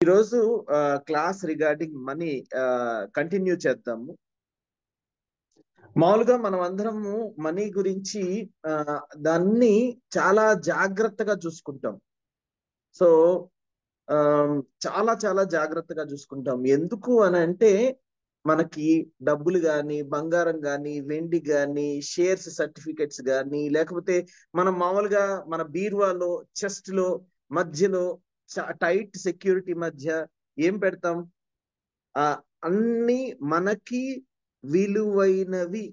ఈరోజు class regarding money continue చేద్దాము. మామూలుగా మనం అందరము మనీ గురించి దాన్ని చాలా జాగ్రత్తగా చూసుకుంటాం. సో చాలా చాలా జాగ్రత్తగా చూసుకుంటాం. ఎందుకు అని అంటే మనకి డబ్బులు కానీ, బంగారం కానీ, వెండి కానీ, షేర్స్ సర్టిఫికెట్స్ కానీ, లేకపోతే మనం మామూలుగా మన బీరువాలో, చెస్ట్ లో మధ్యలో టైట్ సెక్యూరిటీ మధ్య ఏం పెడతాం? ఆ అన్ని మనకి విలువైనవి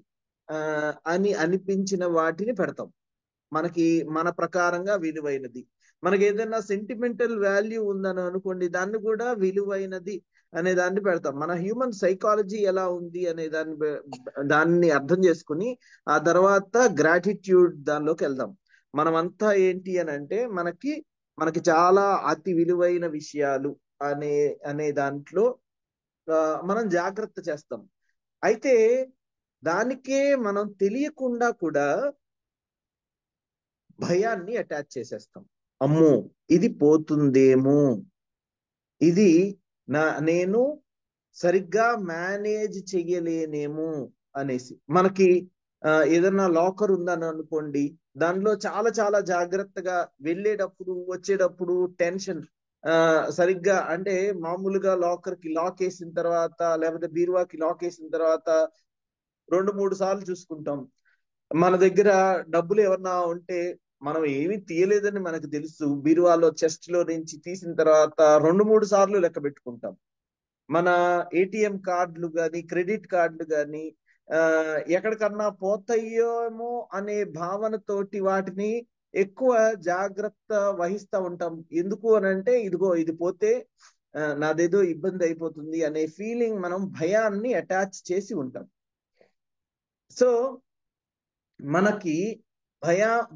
అని అనిపించిన వాటిని పెడతాం. మనకి మన ప్రకారంగా విలువైనది. మనకి ఏదైనా సెంటిమెంటల్ వాల్యూ ఉందని అనుకోండి, దాన్ని కూడా విలువైనది అనే దాన్ని పెడతాం. మన హ్యూమన్ సైకాలజీ ఎలా ఉంది అనే దాన్ని అర్థం చేసుకుని ఆ తర్వాత గ్రాటిట్యూడ్ దానిలోకి వెళ్దాం. మనమంతా ఏంటి అని అంటే మనకి చాలా అతి విలువైన విషయాలు అనే అనే దాంట్లో మనం జాగ్రత్త చేస్తాం. అయితే దానికే మనం తెలియకుండా కూడా భయాన్ని అటాచ్ చేసేస్తాం. అమ్మో, ఇది పోతుందేమో, ఇది నేను సరిగ్గా మేనేజ్ చెయ్యలేనేమో అనేసి. మనకి ఏదన్నా లాకర్ ఉందని అనుకోండి, దానిలో చాలా చాలా జాగ్రత్తగా వెళ్ళేటప్పుడు వచ్చేటప్పుడు టెన్షన్. సరిగ్గా అంటే మామూలుగా లాకర్ కి లాక్ వేసిన తర్వాత, లేకపోతే బీరువాకి లాక్ వేసిన తర్వాత 2-3 సార్లు చూసుకుంటాం. మన దగ్గర డబ్బులు ఏమన్నా ఉంటే మనం ఏమి తీయలేదని మనకు తెలుసు, బీరువాలో చెస్ట్ లో నుంచి తీసిన తర్వాత 2-3 సార్లు లెక్క పెట్టుకుంటాం. మన ఏటీఎం కార్డులు కానీ, క్రెడిట్ కార్డులు కానీ ఎక్కడికన్నా పోతాయేమో అనే భావనతోటి వాటిని ఎక్కువ జాగ్రత్త వహిస్తూ ఉంటాం. ఎందుకు అని అంటే, ఇదిగో ఇది పోతే నాదేదో ఇబ్బంది అయిపోతుంది అనే ఫీలింగ్, మనం భయాన్ని అటాచ్ చేసి ఉంటాం. సో మనకి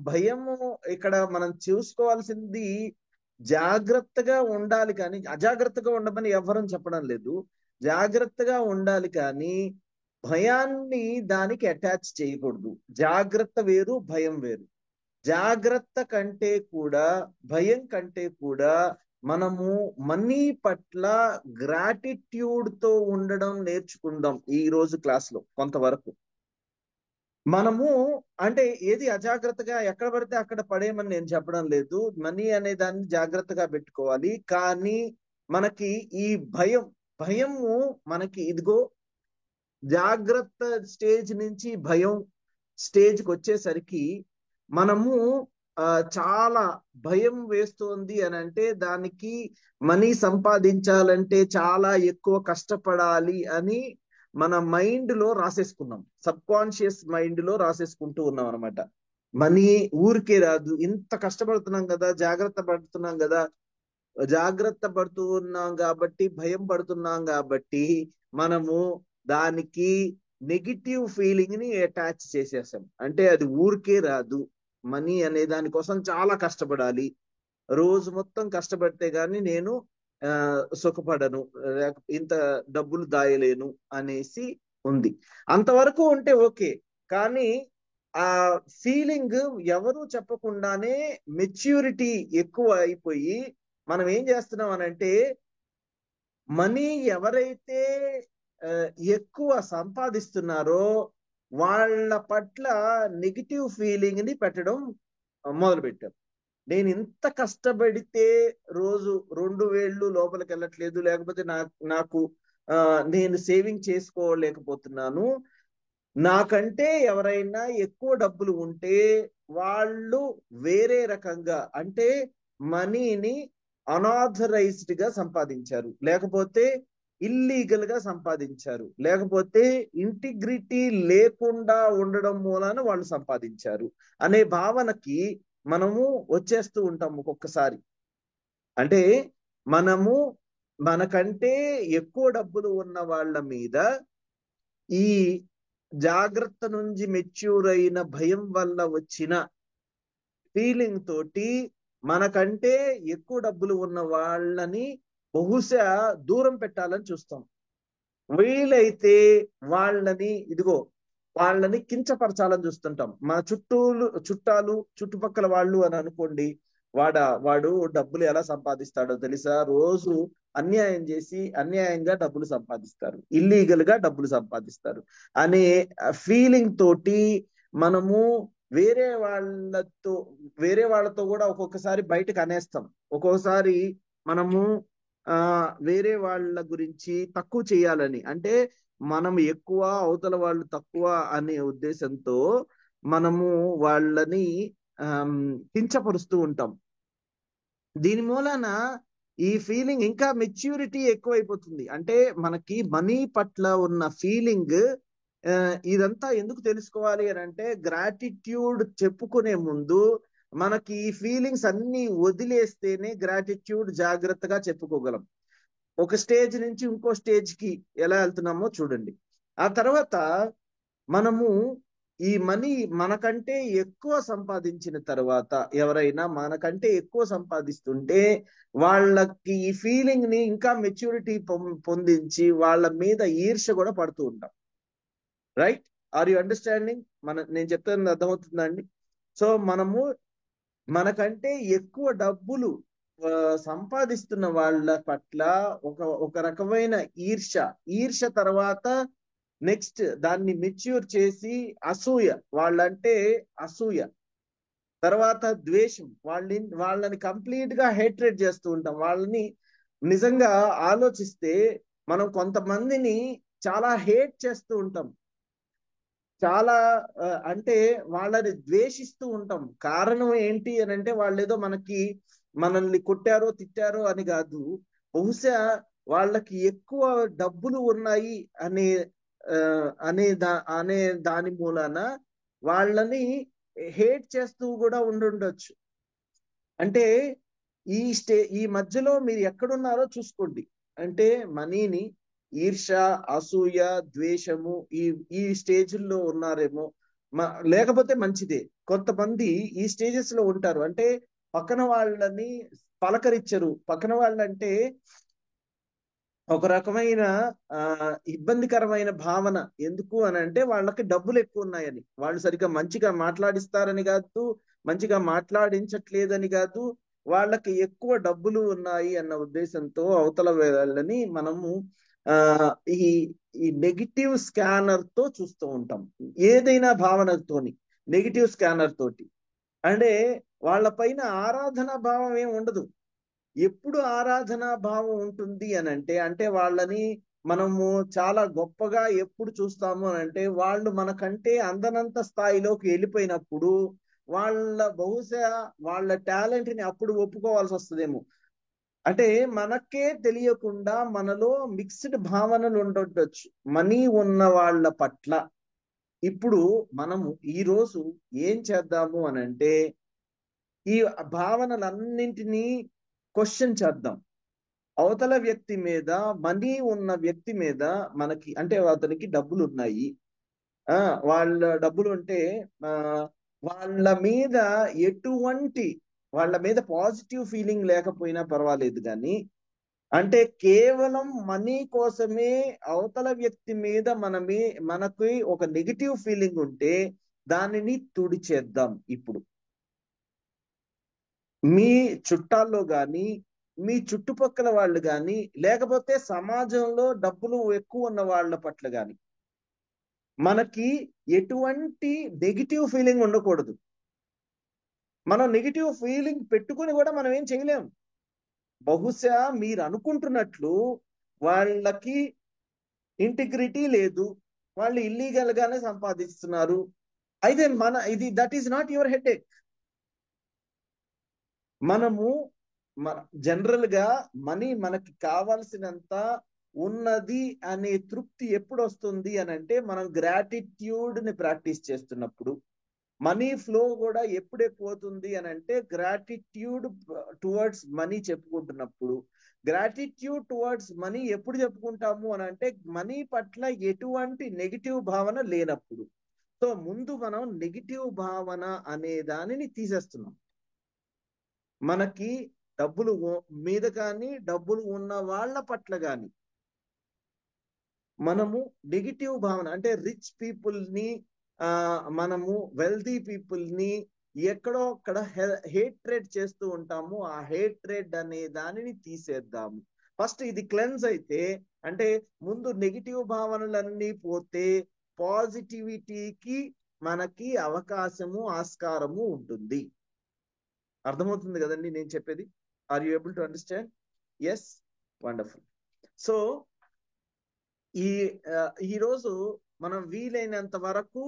భయము ఇక్కడ మనం చూసుకోవాల్సింది జాగ్రత్తగా ఉండాలి, కానీ అజాగ్రత్తగా ఉండమని ఎవరని చెప్పడం లేదు. జాగ్రత్తగా ఉండాలి, కానీ భయాన్ని దానికి అటాచ్ చేయకూడదు. జాగ్రత్త వేరు, భయం వేరు. జాగ్రత్త కంటే కూడా, భయం కంటే కూడా మనము మనీ పట్ల గ్రాటిట్యూడ్ తో ఉండడం నేర్చుకుందాం ఈ రోజు క్లాస్ లో కొంతవరకు. మనము అంటే ఏది అజాగ్రత్తగా ఎక్కడ పడితే అక్కడ పడేయమని నేను చెప్పడం లేదు. మనీ అనే దాన్ని జాగ్రత్తగా పెట్టుకోవాలి. కానీ మనకి ఈ భయము మనకి ఇదిగో జాగ్రత్త స్టేజ్ నుంచి భయం స్టేజ్కి వచ్చేసరికి మనము చాలా భయం వేస్తోంది అని అంటే, దానికి మనీ సంపాదించాలంటే చాలా ఎక్కువ కష్టపడాలి అని మన మైండ్ లో రాసేసుకున్నాం. సబ్ కాన్షియస్ మైండ్ లో రాసేసుకుంటూ ఉన్నాం అనమాట. మనీ ఊరికే రాదు, ఇంత కష్టపడుతున్నాం కదా, జాగ్రత్త పడుతూ ఉన్నాం కాబట్టి, భయం పడుతున్నాం కాబట్టి మనము దానికి నెగిటివ్ ఫీలింగ్ ని అటాచ్ చేసేసాం. అంటే అది ఊరికే రాదు, మనీ అనే దానికోసం చాలా కష్టపడాలి, రోజు మొత్తం కష్టపడితే గాని నేను సుఖపడను, ఇంత డబ్బులు దాయలేను అనేసి ఉంది. అంతవరకు ఉంటే ఓకే. కానీ ఆ ఫీలింగ్ ఎవరు చెప్పకుండానే మెచ్యూరిటీ ఎక్కువ అయిపోయి మనం ఏం చేస్తున్నాం అనంటే, మనీ ఎవరైతే ఎక్కువ సంపాదిస్తున్నారో వాళ్ళ పట్ల నెగిటివ్ ఫీలింగ్ ని పెట్టడం మొదలు పెట్టాం. నేను ఇంత కష్టపడితే రోజు 2,000 లోపలికి వెళ్ళట్లేదు, లేకపోతే నాకు నేను సేవింగ్ చేసుకోలేకపోతున్నాను, నాకంటే ఎవరైనా ఎక్కువ డబ్బులు ఉంటే వాళ్ళు వేరే రకంగా, అంటే మనీని అనాథరైజ్డ్ గా సంపాదించారు, లేకపోతే ఇల్లీగల్ గా సంపాదించారు, లేకపోతే ఇంటిగ్రిటీ లేకుండా ఉండడం మూలాన వాళ్ళు సంపాదించారు అనే భావనకి మనము వచ్చేస్తూ ఉంటాం ఒక్కొక్కసారి. అంటే మనకంటే ఎక్కువ డబ్బులు ఉన్న వాళ్ళ మీద ఈ జాగ్రత్త నుంచి మెచ్యూర్ అయిన భయం వల్ల వచ్చిన ఫీలింగ్ తోటి మనకంటే ఎక్కువ డబ్బులు ఉన్న వాళ్ళని బహుశా దూరం పెట్టాలని చూస్తాం. వీలైతే వాళ్ళని కించపరచాలని చూస్తుంటాం. మన చుట్టాలు చుట్టుపక్కల వాళ్ళు అని అనుకోండి, వాడు డబ్బులు ఎలా సంపాదిస్తాడో తెలుసా? రోజు అన్యాయం చేసి అన్యాయంగా డబ్బులు సంపాదిస్తారు, ఇల్లీగల్ గా డబ్బులు సంపాదిస్తారు అనే ఫీలింగ్ తోటి మనము వేరే వాళ్ళతో వేరే వాళ్ళతో కూడా ఒక్కొక్కసారి బయటకు అనేస్తాం. ఒక్కొక్కసారి మనము ఆ వేరే వాళ్ళ గురించి తక్కువ చేయాలని, అంటే మనం ఎక్కువ అవతల వాళ్ళు తక్కువ అనే ఉద్దేశంతో మనము వాళ్ళని కించపరుస్తూ ఉంటాం. దీని మూలాన ఈ ఫీలింగ్ ఇంకా మెచ్యూరిటీ ఎక్కువైపోతుంది. అంటే మనకి మనీ పట్ల ఉన్న ఫీలింగ్, ఇదంతా ఎందుకు తెలుసుకోవాలి అని అంటే, గ్రాటిట్యూడ్ చెప్పుకునే ముందు మనకి ఈ ఫీలింగ్స్ అన్ని వదిలేస్తేనే గ్రాటిట్యూడ్ జాగ్రత్తగా చెప్పుకోగలం. ఒక స్టేజ్ నుంచి ఇంకో స్టేజ్ కి ఎలా వెళ్తున్నామో చూడండి. ఆ తర్వాత మనము ఈ మనీ మనకంటే ఎక్కువ సంపాదించిన తర్వాత, ఎవరైనా మనకంటే ఎక్కువ సంపాదిస్తుంటే వాళ్ళకి ఈ ఫీలింగ్ ని ఇంకా మెచ్యూరిటీ పొందించి వాళ్ళ మీద ఈర్ష్య కూడా పడుతూ ఉంటాం. రైట్? Are you understanding? నేను చెప్తాను అర్థమవుతుందండి? సో మనము మనకంటే ఎక్కువ డబ్బులు సంపాదిస్తున్న వాళ్ళ పట్ల ఒక రకమైన ఈర్ష్య తర్వాత నెక్స్ట్ దాన్ని మెచ్యూర్ చేసి అసూయ, వాళ్ళంటే అసూయ, తర్వాత ద్వేషం, వాళ్ళని కంప్లీట్ గా హేట్రేట్ చేస్తూ ఉంటాం. వాళ్ళని నిజంగా ఆలోచిస్తే మనం కొంతమందిని చాలా హేట్ చేస్తూ ఉంటాం, చాలా అంటే వాళ్ళని ద్వేషిస్తూ ఉంటాం. కారణం ఏంటి అని అంటే, వాళ్ళు ఏదో మనల్ని కొట్టారో తిట్టారో అని కాదు, బహుశా వాళ్ళకి ఎక్కువ డబ్బులు ఉన్నాయి అనే ఆ, అనే దాని మూలాన వాళ్ళని హేట్ చేస్తూ కూడా ఉండుండొచ్చు. అంటే ఈ మధ్యలో మీరు ఎక్కడున్నారో చూసుకోండి. అంటే మనీని ఈర్ష, అసూయ, ద్వేషము ఈ స్టేజ్ల్లో ఉన్నారేమో. లేకపోతే మంచిదే. కొంతమంది ఈ స్టేజెస్ లో ఉంటారు, అంటే పక్కన వాళ్ళని పలకరించరు. పక్కన వాళ్ళంటే ఒక రకమైన ఆ ఇబ్బందికరమైన భావన. ఎందుకు అని అంటే, వాళ్ళకి డబ్బులు ఎక్కువ ఉన్నాయని. వాళ్ళు సరిగ్గా మంచిగా మాట్లాడిస్తారని కాదు, మంచిగా మాట్లాడించట్లేదని కాదు, వాళ్ళకి ఎక్కువ డబ్బులు ఉన్నాయి అన్న ఉద్దేశంతో అవతల వాళ్ళని మనము ఆ ఈ ఈ నెగిటివ్ స్కానర్ తో చూస్తూ ఉంటాం. ఏదైనా భావనతోని, నెగిటివ్ స్కానర్ తోటి. అంటే వాళ్ళ పైన ఆరాధన భావం ఏం ఉండదు. ఎప్పుడు ఆరాధనా భావం ఉంటుంది అని అంటే వాళ్ళని మనము చాలా గొప్పగా ఎప్పుడు చూస్తాము అని అంటే, వాళ్ళు మనకంటే అందనంత స్థాయిలోకి వెళ్ళిపోయినప్పుడు బహుశా వాళ్ళ టాలెంట్ ని అప్పుడు ఒప్పుకోవాల్సి వస్తుందేమో. అంటే మనకే తెలియకుండా మనలో మిక్స్డ్ భావనలు ఉండొచ్చు మనీ ఉన్న వాళ్ళ పట్ల. ఇప్పుడు మనము ఈ రోజు ఏం చేద్దాము అని అంటే, ఈ భావనలన్నింటినీ క్వశ్చన్ చేద్దాం. అవతల వ్యక్తి మీద, మనీ ఉన్న వ్యక్తి మీద మనకి, అంటే అతనికి డబ్బులు ఉన్నాయి, వాళ్ళ డబ్బులు ఉంటే ఆ వాళ్ళ మీద ఎటువంటి వాళ్ళ మీద పాజిటివ్ ఫీలింగ్ లేకపోయినా పర్వాలేదు, కానీ అంటే కేవలం మనీ కోసమే అవతల వ్యక్తి మీద మనకి ఒక నెగిటివ్ ఫీలింగ్ ఉంటే దానిని తుడిచేద్దాం. ఇప్పుడు మీ చుట్టాల్లో గాని, మీ చుట్టుపక్కల వాళ్ళు గాని, లేకపోతే సమాజంలో డబ్బులు ఎక్కువ ఉన్న వాళ్ళ పట్ల గాని మనకి ఎటువంటి నెగిటివ్ ఫీలింగ్ ఉండకూడదు. మనం నెగిటివ్ ఫీలింగ్ పెట్టుకుని కూడా మనం ఏం చేయలేము. బహుశా మీరు అనుకుంటున్నట్లు వాళ్ళకి ఇంటిగ్రిటీ లేదు, వాళ్ళు ఇల్లీగల్ గానే సంపాదిస్తున్నారు, అయితే that is not your headache. మనము జనరల్ గా మనీ మనకి కావాల్సినంత ఉన్నది అనే తృప్తి ఎప్పుడు వస్తుంది అని అంటే, మనం గ్రాటిట్యూడ్ ని ప్రాక్టీస్ చేస్తున్నప్పుడు. మనీ ఫ్లో కూడా ఎప్పుడు ఎక్కువ అవుతుంది అని అంటే, గ్రాటిట్యూడ్ టువర్డ్స్ మనీ చెప్పుకుంటున్నప్పుడు. గ్రాటిట్యూడ్ టువర్డ్స్ మనీ ఎప్పుడు చెప్పుకుంటాము అని అంటే, మనీ పట్ల ఎటువంటి నెగిటివ్ భావన లేనప్పుడు. సో ముందు మనం నెగిటివ్ భావన అనే దానిని తీసేస్తున్నాం. మనకి డబ్బులు మీద కానీ, డబ్బులు ఉన్న వాళ్ళ పట్ల కానీ మనము నెగిటివ్ భావన, అంటే రిచ్ పీపుల్ ని మనము వెల్దీ పీపుల్ ని ఎక్కడో అక్కడ హేట్రేట్ చేస్తూ ఉంటాము. ఆ హేట్రేట్ అనే దానిని తీసేద్దాము. ఫస్ట్ ఇది క్లెన్స్ అయితే, అంటే ముందు నెగిటివ్ భావనలన్నీ పోతే పాజిటివిటీకి మనకి అవకాశము, ఆస్కారము ఉంటుంది. అర్థమవుతుంది కదండి నేను చెప్పేది? Are you able to understand? Yes, wonderful. So ఈరోజు మనం వీలైనంత వరకు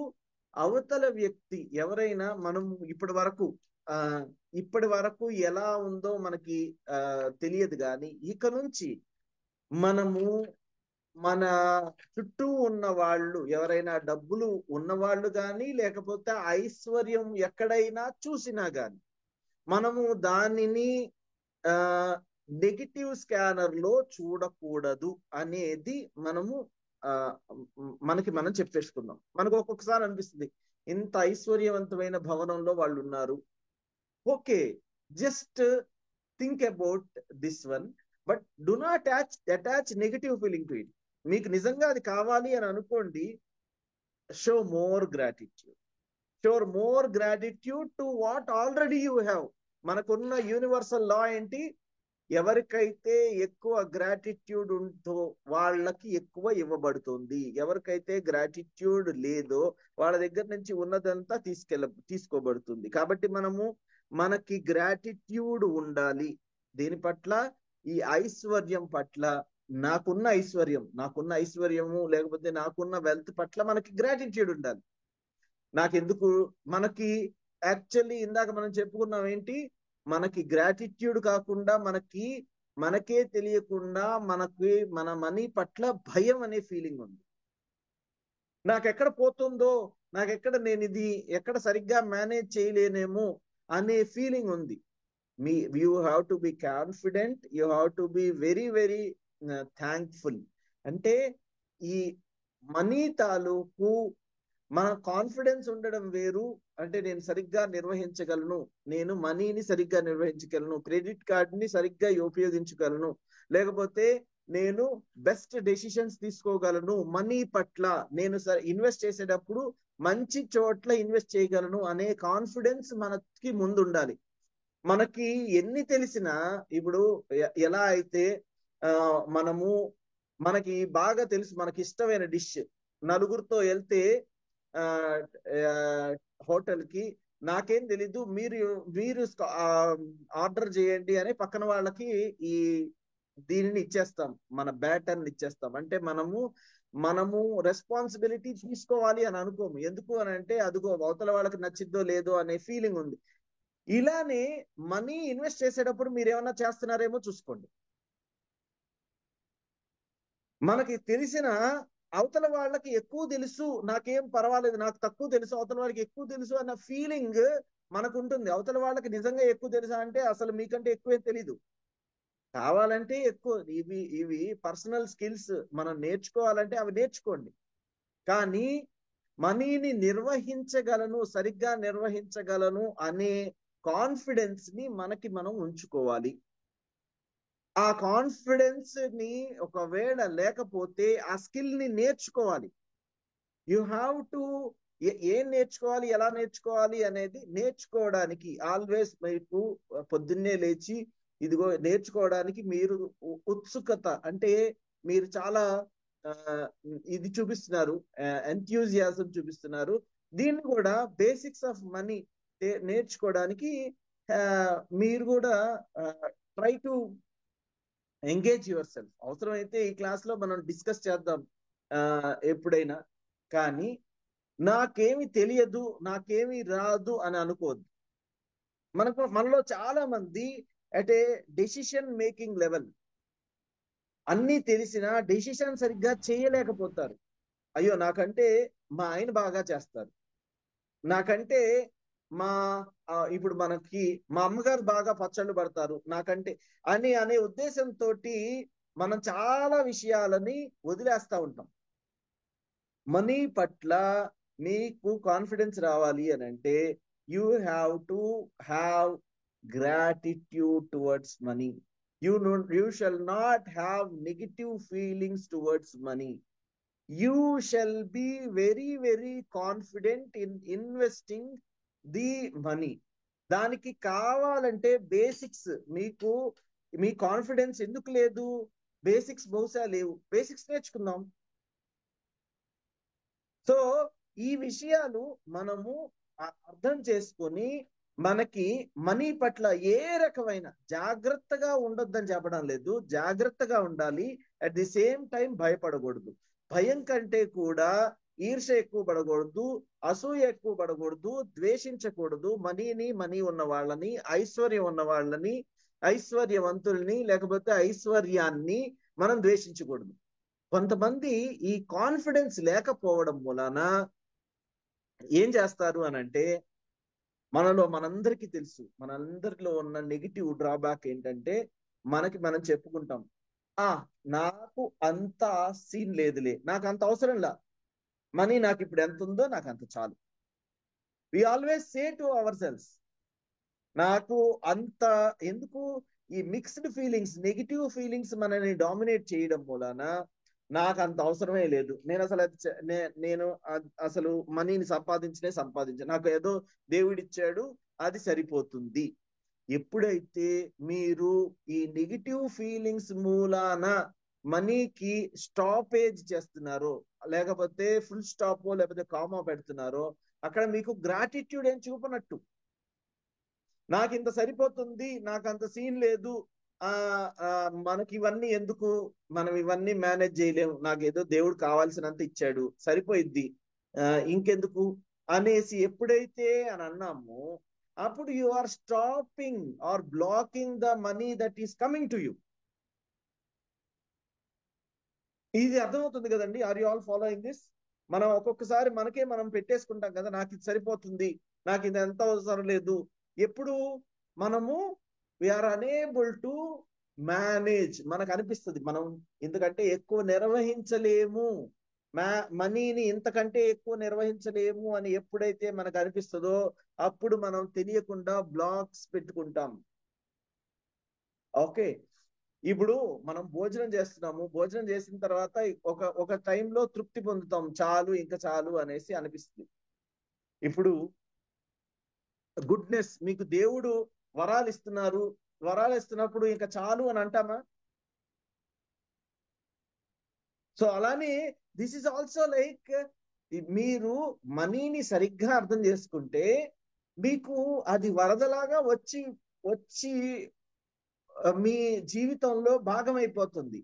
అవతల వ్యక్తి ఎవరైనా, మనం ఇప్పటి వరకు ఎలా ఉందో మనకి తెలియదు, కానీ ఇక నుంచి మనము మన చుట్టూ ఉన్న వాళ్ళు ఎవరైనా డబ్బులు ఉన్నవాళ్ళు కానీ, లేకపోతే ఐశ్వర్యం ఎక్కడైనా చూసినా కానీ, మనము దానిని నెగిటివ్ స్కానర్ లో చూడకూడదు అనేది మనకి మనం చెప్పేసుకుందాం. మనకు ఒక్కొక్కసారి అనిపిస్తుంది, ఇంత ఐశ్వర్యవంతమైన భవనంలో వాళ్ళు ఉన్నారు, okay, just think about this one, but do not attach negative feeling to it. మీకు నిజంగా అది కావాలి అని అనుకోండి, show more gratitude. Show more gratitude to what already you have. మనకున్న యూనివర్సల్ లా ఏంటి? ఎవరికైతే ఎక్కువ గ్రాటిట్యూడ్ ఉందో వాళ్ళకి ఎక్కువ ఇవ్వబడుతుంది. ఎవరికైతే గ్రాటిట్యూడ్ లేదో వాళ్ళ దగ్గర నుంచి ఉన్నదంతా తీసుకోబడుతుంది. కాబట్టి మనకి గ్రాటిట్యూడ్ ఉండాలి. దేని పట్ల? ఈ ఐశ్వర్యం పట్ల. నాకున్న ఐశ్వర్యము లేకపోతే నాకున్న వెల్త్ పట్ల మనకి గ్రాటిట్యూడ్ ఉండాలి. నాకెందుకు? మనకి యాక్చువల్లీ ఇందాక మనం చెప్పుకున్నాం ఏంటి, మనకి గ్రాటిట్యూడ్ కాకుండా మనకే తెలియకుండా మన మనీ పట్ల భయం అనే ఫీలింగ్ ఉంది. నాకెక్కడ పోతుందో, నేను ఇది ఎక్కడ సరిగ్గా మేనేజ్ చేయలేనేమో అనే ఫీలింగ్ ఉంది. You have to be confident, you have to be very very thankful. అంటే ఈ మనీ తాలూకు మన కాన్ఫిడెన్స్ ఉండడం వేరు. అంటే నేను సరిగ్గా నిర్వహించగలను, నేను మనీని సరిగ్గా నిర్వహించగలను, క్రెడిట్ కార్డుని సరిగ్గా ఉపయోగించగలను, లేకపోతే నేను బెస్ట్ డెసిషన్స్ తీసుకోగలను, మనీ పట్ల నేను ఇన్వెస్ట్ చేసేటప్పుడు మంచి చోట్ల ఇన్వెస్ట్ చేయగలను అనే కాన్ఫిడెన్స్ మనకి ముందు ఉండాలి. మనకి ఎన్ని తెలిసినా, ఇప్పుడు ఎలా అయితే మనకి బాగా తెలుసు, మనకి ఇష్టమైన డిష్, నలుగురితో వెళ్తే హోటల్ కి, నాకేం తెలీదు, మీరు ఆర్డర్ చేయండి అని పక్కన వాళ్ళకి దీనిని ఇచ్చేస్తాం, మన బ్యాటర్ని ఇచ్చేస్తాం. అంటే మనము రెస్పాన్సిబిలిటీ తీసుకోవాలి అని అనుకోము. ఎందుకు అని అంటే, అదిగో అవతల వాళ్ళకి నచ్చిద్దో లేదో అనే ఫీలింగ్ ఉంది. ఇలానే మనీ ఇన్వెస్ట్ చేసేటప్పుడు మీరు ఏమన్నా చేస్తున్నారేమో చూసుకోండి. మనకి తెలిసిన అవతల వాళ్ళకి ఎక్కువ తెలుసు, నాకేం పర్వాలేదు, నాకు తక్కువ తెలుసు, అవతల వాళ్ళకి ఎక్కువ తెలుసు అన్న ఫీలింగ్ మనకు ఉంటుంది. అవతల వాళ్ళకి నిజంగా ఎక్కువ తెలుసా అంటే అసలు మీకంటే ఎక్కువే తెలీదు. కావాలంటే ఎక్కువ ఇవి పర్సనల్ స్కిల్స్ మనం నేర్చుకోవాలంటే అవి నేర్చుకోండి. కానీ మనీని సరిగ్గా నిర్వహించగలను అనే కాన్ఫిడెన్స్ ని మనం ఉంచుకోవాలి. ఆ కాన్ఫిడెన్స్ ని ఒకవేళ లేకపోతే ఆ స్కిల్ ని నేర్చుకోవాలి. యు హ్యావ్ టు ఏం నేర్చుకోవాలి, ఎలా నేర్చుకోవాలి అనేది నేర్చుకోవడానికి ఆల్వేస్ మీకు పొద్దున్నే లేచి ఇదిగో నేర్చుకోవడానికి మీరు ఉత్సుకత, అంటే మీరు చాలా ఇది చూపిస్తున్నారు, ఎంథ్యూజియాజం చూపిస్తున్నారు. దీన్ని కూడా బేసిక్స్ ఆఫ్ మనీ నేర్చుకోవడానికి మీరు కూడా try to engage your self. అవసరమైతే ఈ క్లాస్ లో మనం డిస్కస్ చేద్దాం ఎప్పుడైనా. కానీ నాకేమి తెలియదు, నాకేమి రాదు అని అనుకోవద్దు. మనలో చాలా మంది at a decision making level అన్ని తెలిసినా డెసిషన్ సరిగ్గా చేయలేకపోతారు. అయ్యో, నాకంటే మా ఆయన బాగా చేస్తారు, నాకంటే ఇప్పుడు మనకి మా అమ్మగారు బాగా పచ్చళ్ళు పడతారు, నాకంటే అనే ఉద్దేశంతో మనం చాలా విషయాలని వదిలేస్తా ఉంటాం. మనీ పట్ల మీకు కాన్ఫిడెన్స్ రావాలి అని అంటే you have to have gratitude towards money. You shall not have negative feelings towards money. You shall be very very confident in investing the money. దానికి కావాలంటే బేసిక్స్, మీకు మీ కాన్ఫిడెన్స్ ఎందుకు లేదు? బేసిక్స్ బహుశా లేవు. బేసిక్స్ నేర్చుకుందాం. సో ఈ విషయాలు మనము అర్థం చేసుకొని మనకి మనీ పట్ల ఏ రకమైన జాగ్రత్తగా ఉండొద్దని చెప్పడం లేదు, జాగ్రత్తగా ఉండాలి. అట్ ది సేమ్ టైం భయపడకూడదు. భయం కంటే కూడా ఈర్ష్య ఎక్కువ పడకూడదు, అసూయ ఎక్కువ పడకూడదు, ద్వేషించకూడదు. మనీ ఉన్న వాళ్ళని, ఐశ్వర్యం ఉన్న వాళ్ళని, ఐశ్వర్యవంతుల్ని, లేకపోతే ఐశ్వర్యాన్ని మనం ద్వేషించకూడదు. కొంతమంది ఈ కాన్ఫిడెన్స్ లేకపోవడం మూలాన ఏం చేస్తారు అని అంటే, మనందరికీ తెలుసు, మనందరిలో ఉన్న నెగిటివ్ డ్రాబ్యాక్ ఏంటంటే, మనం చెప్పుకుంటాం, నాకు అంత సీన్ లేదులే, నాకు అంత అవసరంలా, మనీ నాకు ఇప్పుడు ఎంత ఉందో నాకు అంత చాలు. We always say to ourselves. నాకు అంత ఎందుకు? ఈ మిక్స్డ్ ఫీలింగ్స్, నెగిటివ్ ఫీలింగ్స్ మనని డామినేట్ చేయడం మూలాన నాకు అంత అవసరమే లేదు, నేను అసలు మనీని సంపాదించాను, నాకు ఏదో దేవుడిచ్చాడు, అది సరిపోతుంది. ఎప్పుడైతే మీరు ఈ నెగిటివ్ ఫీలింగ్స్ మూలాన మనీకి స్టాపేజ్ చేస్తున్నారో, లేకపోతే ఫుల్ స్టాప్ లేకపోతే కామా పెడుతున్నారో, అక్కడ మీకు గ్రాటిట్యూడ్ ఏం చూపనట్టు. నాకు ఇంత సరిపోతుంది, నాకు అంత సీన్ లేదు, మనకి ఇవన్నీ ఎందుకు, మనం ఇవన్నీ మేనేజ్ చేయలేము, నాకు ఏదో దేవుడు కావాల్సినంత ఇచ్చాడు, సరిపోయిద్ది, ఇంకెందుకు అనేసి ఎప్పుడైతే అని అన్నామో, అప్పుడు you are stopping or blocking the money that is coming to you. ఇది అర్థమవుతుంది కదండి? Are you all following this? మనం ఒక్కొక్కసారి మనకే మనం పెట్టేసుకుంటాం కదా, నాకు ఇది సరిపోతుంది, నాకు ఇది ఎంత అవసరం లేదు. ఎప్పుడు మనము వీఆర్ అనేబుల్ టు మేనేజ్, మనకు అనిపిస్తుంది మనం ఇంతకంటే ఎక్కువ నిర్వహించలేము, మనీని ఇంతకంటే ఎక్కువ నిర్వహించలేము అని ఎప్పుడైతే మనకు అనిపిస్తుందో, అప్పుడు మనం తెలియకుండా బ్లాక్స్ పెట్టుకుంటాం. ఓకే, ఇప్పుడు మనం భోజనం చేస్తున్నాము, భోజనం చేసిన తర్వాత ఒక టైంలో తృప్తి పొందుతాం, చాలు ఇంకా చాలు అనేసి అనిపిస్తుంది. ఇప్పుడు గుడ్నెస్, మీకు దేవుడు వరాలు ఇస్తున్నప్పుడు ఇంకా చాలు అని అంటామా? సో అలానే దిస్ ఇస్ ఆల్సో లైక్, మీరు మనీని సరిగ్గా అర్థం చేసుకుంటే మీకు అది వరదలాగా వచ్చి వచ్చి మీ జీవితంలో భాగమైపోతుంది.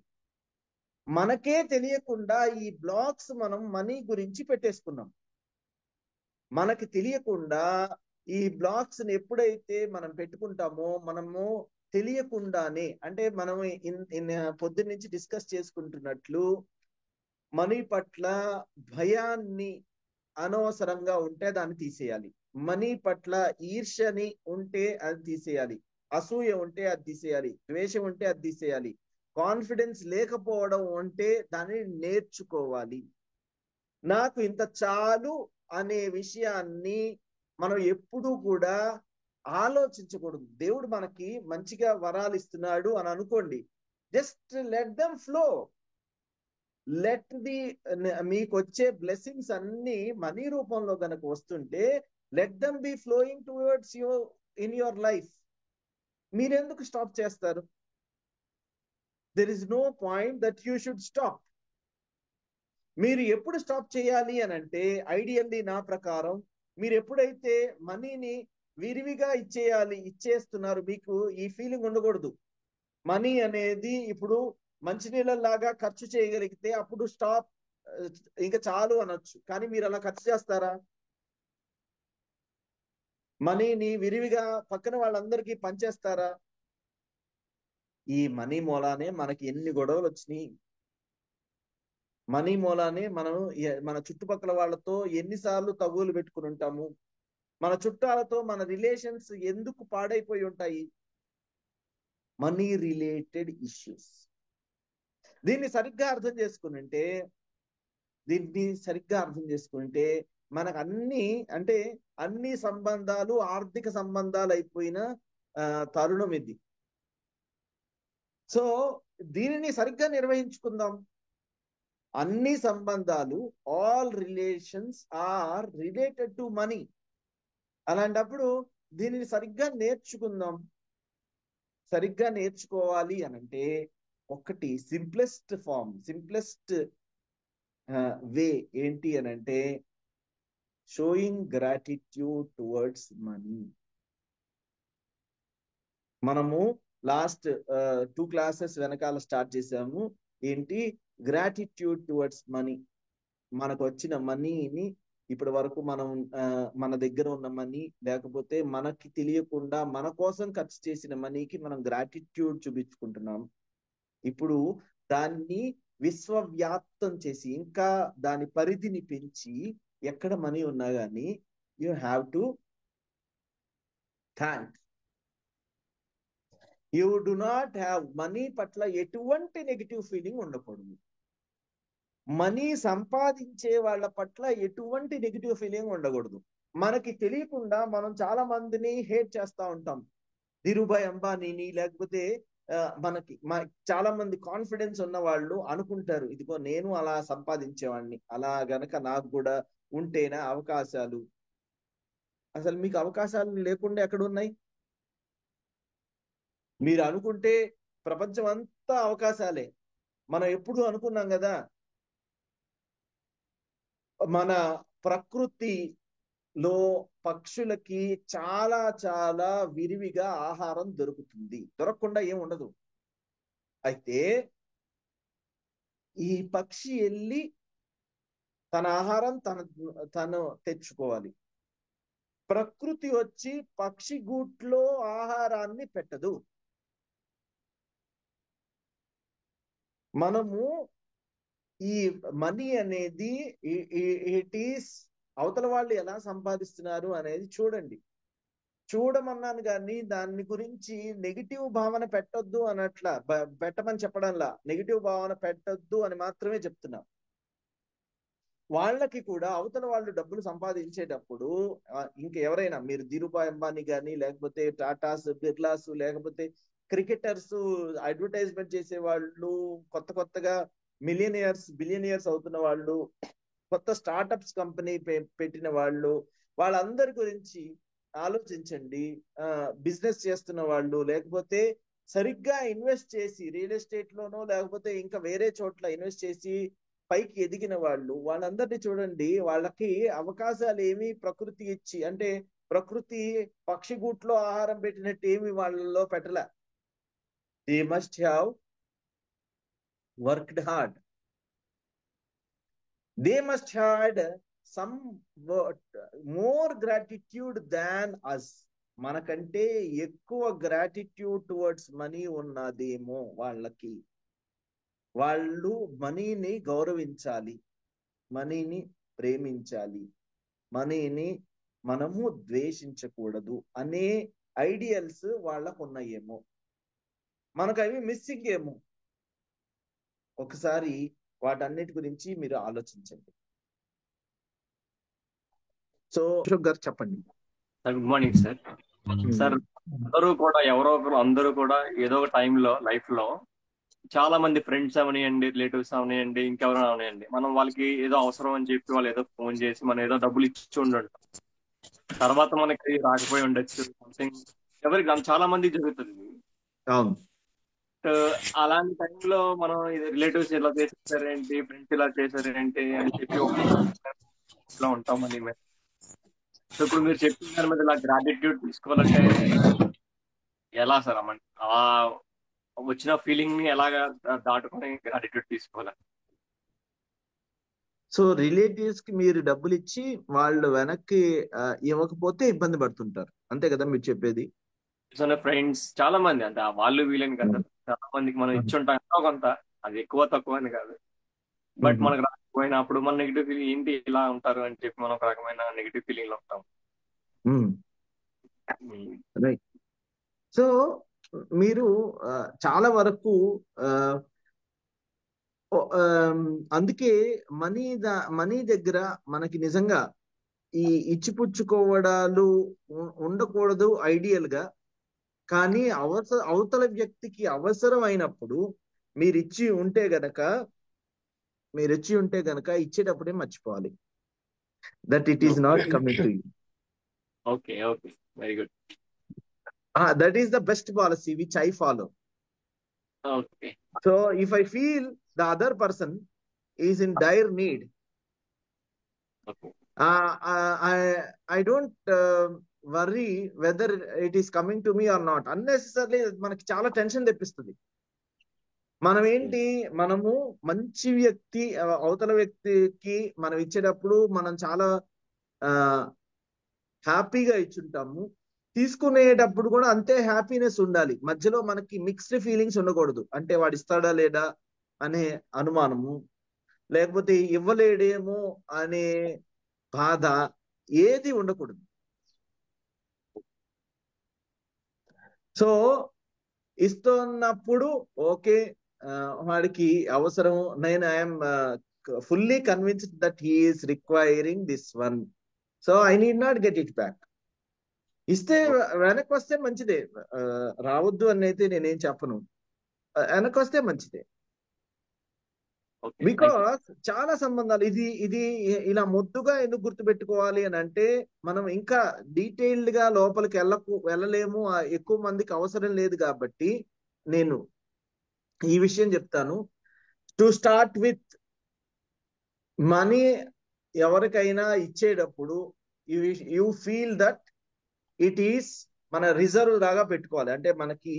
మనకే తెలియకుండా ఈ బ్లాక్స్ మనం మనీ గురించి పెట్టేసుకున్నాం. మనకి తెలియకుండా ఈ బ్లాక్స్ ని ఎప్పుడైతే మనం పెట్టుకుంటామో, మనము తెలియకుండానే, అంటే మనం పొద్దున్న నుంచి డిస్కస్ చేసుకుంటున్నట్లు, మనీ పట్ల భయాన్ని అనవసరంగా ఉంటే దాన్ని తీసేయాలి. మనీ పట్ల ఈర్ష్యని ఉంటే అది తీసేయాలి, అసూయ ఉంటే అది తీసేయాలి, ద్వేషం ఉంటే అది తీసేయాలి, కాన్ఫిడెన్స్ లేకపోవడం ఉంటే దాన్ని నేర్చుకోవాలి. నాకు ఇంత చాలు అనే విషయాన్ని మనం ఎప్పుడూ కూడా ఆలోచించకూడదు. దేవుడు మనకి మంచిగా వరాలు ఇస్తున్నాడు అని అనుకోండి, జస్ట్ లెట్ దెమ్ ఫ్లో. మీకు వచ్చే బ్లెస్సింగ్స్ అన్ని మనీ రూపంలో గనక వస్తుంటే, let them be flowing towards you in your life. మీరెందుకు స్టాప్ చేస్తారు? There is no point that you should stop. మీరు ఎప్పుడు స్టాప్ చేయాలి అని అంటే, ఐడియల్లీ నా ప్రకారం, మీరు ఎప్పుడైతే మనీని విరివిగా ఇచ్చేస్తున్నారు, మీకు ఈ ఫీలింగ్ ఉండకూడదు. మనీ అనేది ఇప్పుడు మంచినీళ్ళలాగా ఖర్చు చేయగలిగితే అప్పుడు స్టాప్, ఇంకా చాలు అనొచ్చు. కానీ మీరు అలా ఖర్చు చేస్తారా? మనీని విరివిగా పక్కన వాళ్ళందరికీ పంచేస్తారా? ఈ మనీ మూలానే మనకి ఎన్ని గొడవలు వచ్చినాయి. మనీ మూలానే మనం మన చుట్టుపక్కల వాళ్ళతో ఎన్నిసార్లు తగువులు పెట్టుకుని ఉంటాము. మన చుట్టాలతో మన రిలేషన్స్ ఎందుకు పాడైపోయి ఉంటాయి? Money related issues. దీన్ని సరిగ్గా అర్థం చేసుకుంటే మనకు అన్ని సంబంధాలు ఆర్థిక సంబంధాలు అయిపోయిన తరుణం ఇది. సో దీనిని సరిగ్గా నిర్వహించుకుందాం. అన్ని సంబంధాలు, all relations are related to money. అలాంటప్పుడు దీనిని సరిగ్గా నేర్చుకుందాం. సరిగ్గా నేర్చుకోవాలి అని అంటే ఒకటి సింప్లెస్ట్ వే ఏంటి అని అంటే షోయింగ్ గ్రాటిట్యూడ్ టువర్డ్స్ మనీ. మనము లాస్ట్ 2 క్లాసెస్ వెనకాల స్టార్ట్ చేసాము. ఏంటి? Gratitude towards money. మనకు వచ్చిన మనీని ఇప్పటి వరకు మనం మన దగ్గర ఉన్న మనీ, లేకపోతే మనకి తెలియకుండా మన కోసం ఖర్చు చేసిన మనీకి మనం గ్రాటిట్యూడ్ చూపించుకుంటున్నాం. ఇప్పుడు దాన్ని విశ్వవ్యాప్తం చేసి ఇంకా దాని పరిధిని పెంచి ఎక్కడ మనీ ఉన్నా కానీ you have to thank. You do not have money పట్ల ఎటువంటి నెగిటివ్ ఫీలింగ్ ఉండకూడదు. మనీ సంపాదించే వాళ్ళ పట్ల ఎటువంటి నెగిటివ్ ఫీలింగ్ ఉండకూడదు. మనకి తెలియకుండా మనం చాలా మందిని హేట్ చేస్తూ ఉంటాం. ధీరుభాయ్ అంబానీని, లేకపోతే మనకి చాలా మంది కాన్ఫిడెన్స్ ఉన్న వాళ్ళు అనుకుంటారు, ఇదిగో నేను అలా సంపాదించేవాడిని, అలా గనక నాకు కూడా ఉంటేనే అవకాశాలు. అసలు మీకు అవకాశాలు లేకుండా ఎక్కడున్నాయి? మీరు అనుకుంటే ప్రపంచం అంతా అవకాశాలే. మనం ఎప్పుడు అనుకున్నాం కదా, మన ప్రకృతిలో పక్షులకి చాలా చాలా విరివిగా ఆహారం దొరుకుతుంది, దొరకకుండా ఏం ఉండదు. అయితే ఈ పక్షి వెళ్ళి తన ఆహారం తను తెచ్చుకోవాలి. ప్రకృతి వచ్చి పక్షి గూట్లో ఆహారాన్ని పెట్టదు. మనము ఈ మనీ అనేది ఇట్ ఈస్ అవతల వాళ్ళు ఎలా సంపాదిస్తున్నారు అనేది చూడండి. చూడమన్నాను కానీ దాని గురించి నెగిటివ్ భావన పెట్టొద్దు అన్నట్లా, పెట్టమని చెప్పడంలా, నెగిటివ్ భావన పెట్టొద్దు అని మాత్రమే చెప్తున్నా. వాళ్ళకి కూడా అవతల వాళ్ళు డబ్బులు సంపాదించేటప్పుడు ఇంకెవరైనా మీరు ధీరుభాయ్ అంబానీ కానీ, లేకపోతే టాటాస్, బిర్లాస్, లేకపోతే క్రికెటర్స్, అడ్వర్టైజ్మెంట్ చేసే వాళ్ళు, కొత్తగా బిలియనియర్స్ అవుతున్న వాళ్ళు, కొత్త స్టార్టప్స్ కంపెనీ పెట్టిన వాళ్ళు, వాళ్ళందరి గురించి ఆలోచించండి. బిజినెస్ చేస్తున్న వాళ్ళు, లేకపోతే సరిగ్గా ఇన్వెస్ట్ చేసి రియల్ ఎస్టేట్ లోనో లేకపోతే ఇంకా వేరే చోట్ల ఇన్వెస్ట్ చేసి పైకి ఎదిగిన వాళ్ళు, వాళ్ళందరినీ చూడండి. వాళ్ళకి అవకాశాలు ఏమి ప్రకృతి ఇచ్చి, అంటే ప్రకృతి పక్షి గూట్లో ఆహారం పెట్టినట్టు ఏమి వాళ్ళలో పెట్టలే. They must have worked hard. They must had some more gratitude than us. మనకంటే ఎక్కువ గ్రాటిట్యూడ్ టువర్డ్స్ మనీ ఉన్నదేమో వాళ్ళకి. వాళ్ళు మనీని గౌరవించాలి, మనీని ప్రేమించాలి, మనీని మనము ద్వేషించకూడదు అనే ఐడియల్స్ వాళ్ళకు ఉన్నాయేమో. మనకు అవి మిస్సింగ్ ఏమో. ఒకసారి వాటన్నిటి గురించి మీరు ఆలోచించండి. సో అశోక్ గారు చెప్పండి. Sir good morning sir. Sir అందరూ కూడా ఎవరో ఒకరు అందరూ కూడా ఏదో ఒక టైంలో లైఫ్ లో చాలా మంది ఫ్రెండ్స్ అవనియండి, రిలేటివ్స్ అవనియండి, ఇంకెవరైనా అవనియండి, మనం వాళ్ళకి ఏదో అవసరం అని చెప్పి వాళ్ళు ఏదో ఫోన్ చేసి మనం ఏదో డబ్బులు ఇచ్చి ఉండొచ్చు. తర్వాత మనకి రాకపోయి ఉండొచ్చు, సంథింగ్ ఎవరికి చాలా మందికి జరుగుతుంది. అవును. అలాంటి టైంలో మనం రిలేటివ్స్ ఇలా చేసేసారేంటి, ఫ్రెండ్స్ ఇలా చేశారేంటి అని చెప్పి ఇట్లా ఉంటామని. సో ఇప్పుడు మీరు చెప్పిన దాని మీద ఇలా గ్రాటిట్యూడ్ తీసుకోవాలంటే ఎలా సార్? అలా వచ్చిన ఫీలింగ్ ని ఎలాగా దాటుకొని గ్రాటిట్యూడ్ తీసుకోవాలి? సో రిలేటివ్స్ కి మీరు డబ్బులు ఇచ్చి వాళ్ళు వెనక్కి ఇవ్వకపోతే ఇబ్బంది పడుతుంటారు, అంతే కదా మీరు చెప్పేది? ఫ్రెండ్స్ చాలా మంది, అంటే వాళ్ళు వీళ్ళని కదా, చాలా మందికి మనం ఇచ్చి ఉంటాం ఎంతో కొంత, అది ఎక్కువ తక్కువ అని కాదు. బట్ మనకు రాకపోయినప్పుడు మన నెగిటివ్ ఫీలింగ్ ఏంటి ఇలా ఉంటారు అని చెప్పి మనం ఒక రకమైన నెగిటివ్ ఫీలింగ్ లో ఉంటాం. రైట్. సో మీరు చాలా వరకు అందుకే మనీ దగ్గర మనకి నిజంగా ఈ ఇచ్చిపుచ్చుకోవడాలు ఉండకూడదు ఐడియల్ గా. కానీ అవతల వ్యక్తికి అవసరం అయినప్పుడు మీరు ఇచ్చి ఉంటే గనక ఇచ్చేటప్పుడే మర్చిపోవాలి that it is not coming to you. Okay, okay, very good. That is the best policy which I follow. Okay. So if I feel the other person is in dire need, okay. I don't worry whether it is coming to me or not. Unnecessarily మనకి చాలా tension తెప్పిస్తుంది. మనం ఏంటి, మనము మంచి వ్యక్తి అవతల వ్యక్తికి మనం ఇచ్చేటప్పుడు మనం చాలా హ్యాపీగా ఇచ్చుంటాము. తీసుకునేటప్పుడు కూడా అంతే హ్యాపీనెస్ ఉండాలి. మధ్యలో మనకి మిక్స్డ్ ఫీలింగ్స్ ఉండకూడదు. అంటే వాడు ఇస్తాడా లేడా అనే అనుమానము, లేకపోతే ఇవ్వలేడేమో అనే బాధ, ఏది ఉండకూడదు. సో ఇస్తున్నప్పుడు ఓకే, వాడికి అవసరం, నేను I'm fully convinced that he is requiring this one, so I need not get it back. ఇస్తే వెనక్కి వస్తే మంచిదే, రావద్దు అని అయితే నేనేం చెప్పను. వెనక్కి వస్తే మంచిదే. బికాస్ చాలా సంబంధాలు, ఇది ఇది ఇలా మొద్దుగా ఎందుకు గుర్తుపెట్టుకోవాలి అని అంటే, మనం ఇంకా డీటెయిల్డ్ గా లోపలికి వెళ్ళలేము, ఎక్కువ మందికి అవసరం లేదు కాబట్టి నేను ఈ విషయం చెప్తాను. టు స్టార్ట్ విత్ మనీ ఎవరికైనా ఇచ్చేటప్పుడు you feel that it is మన రిజర్వ్ లాగా పెట్టుకోవాలి. అంటే మనకి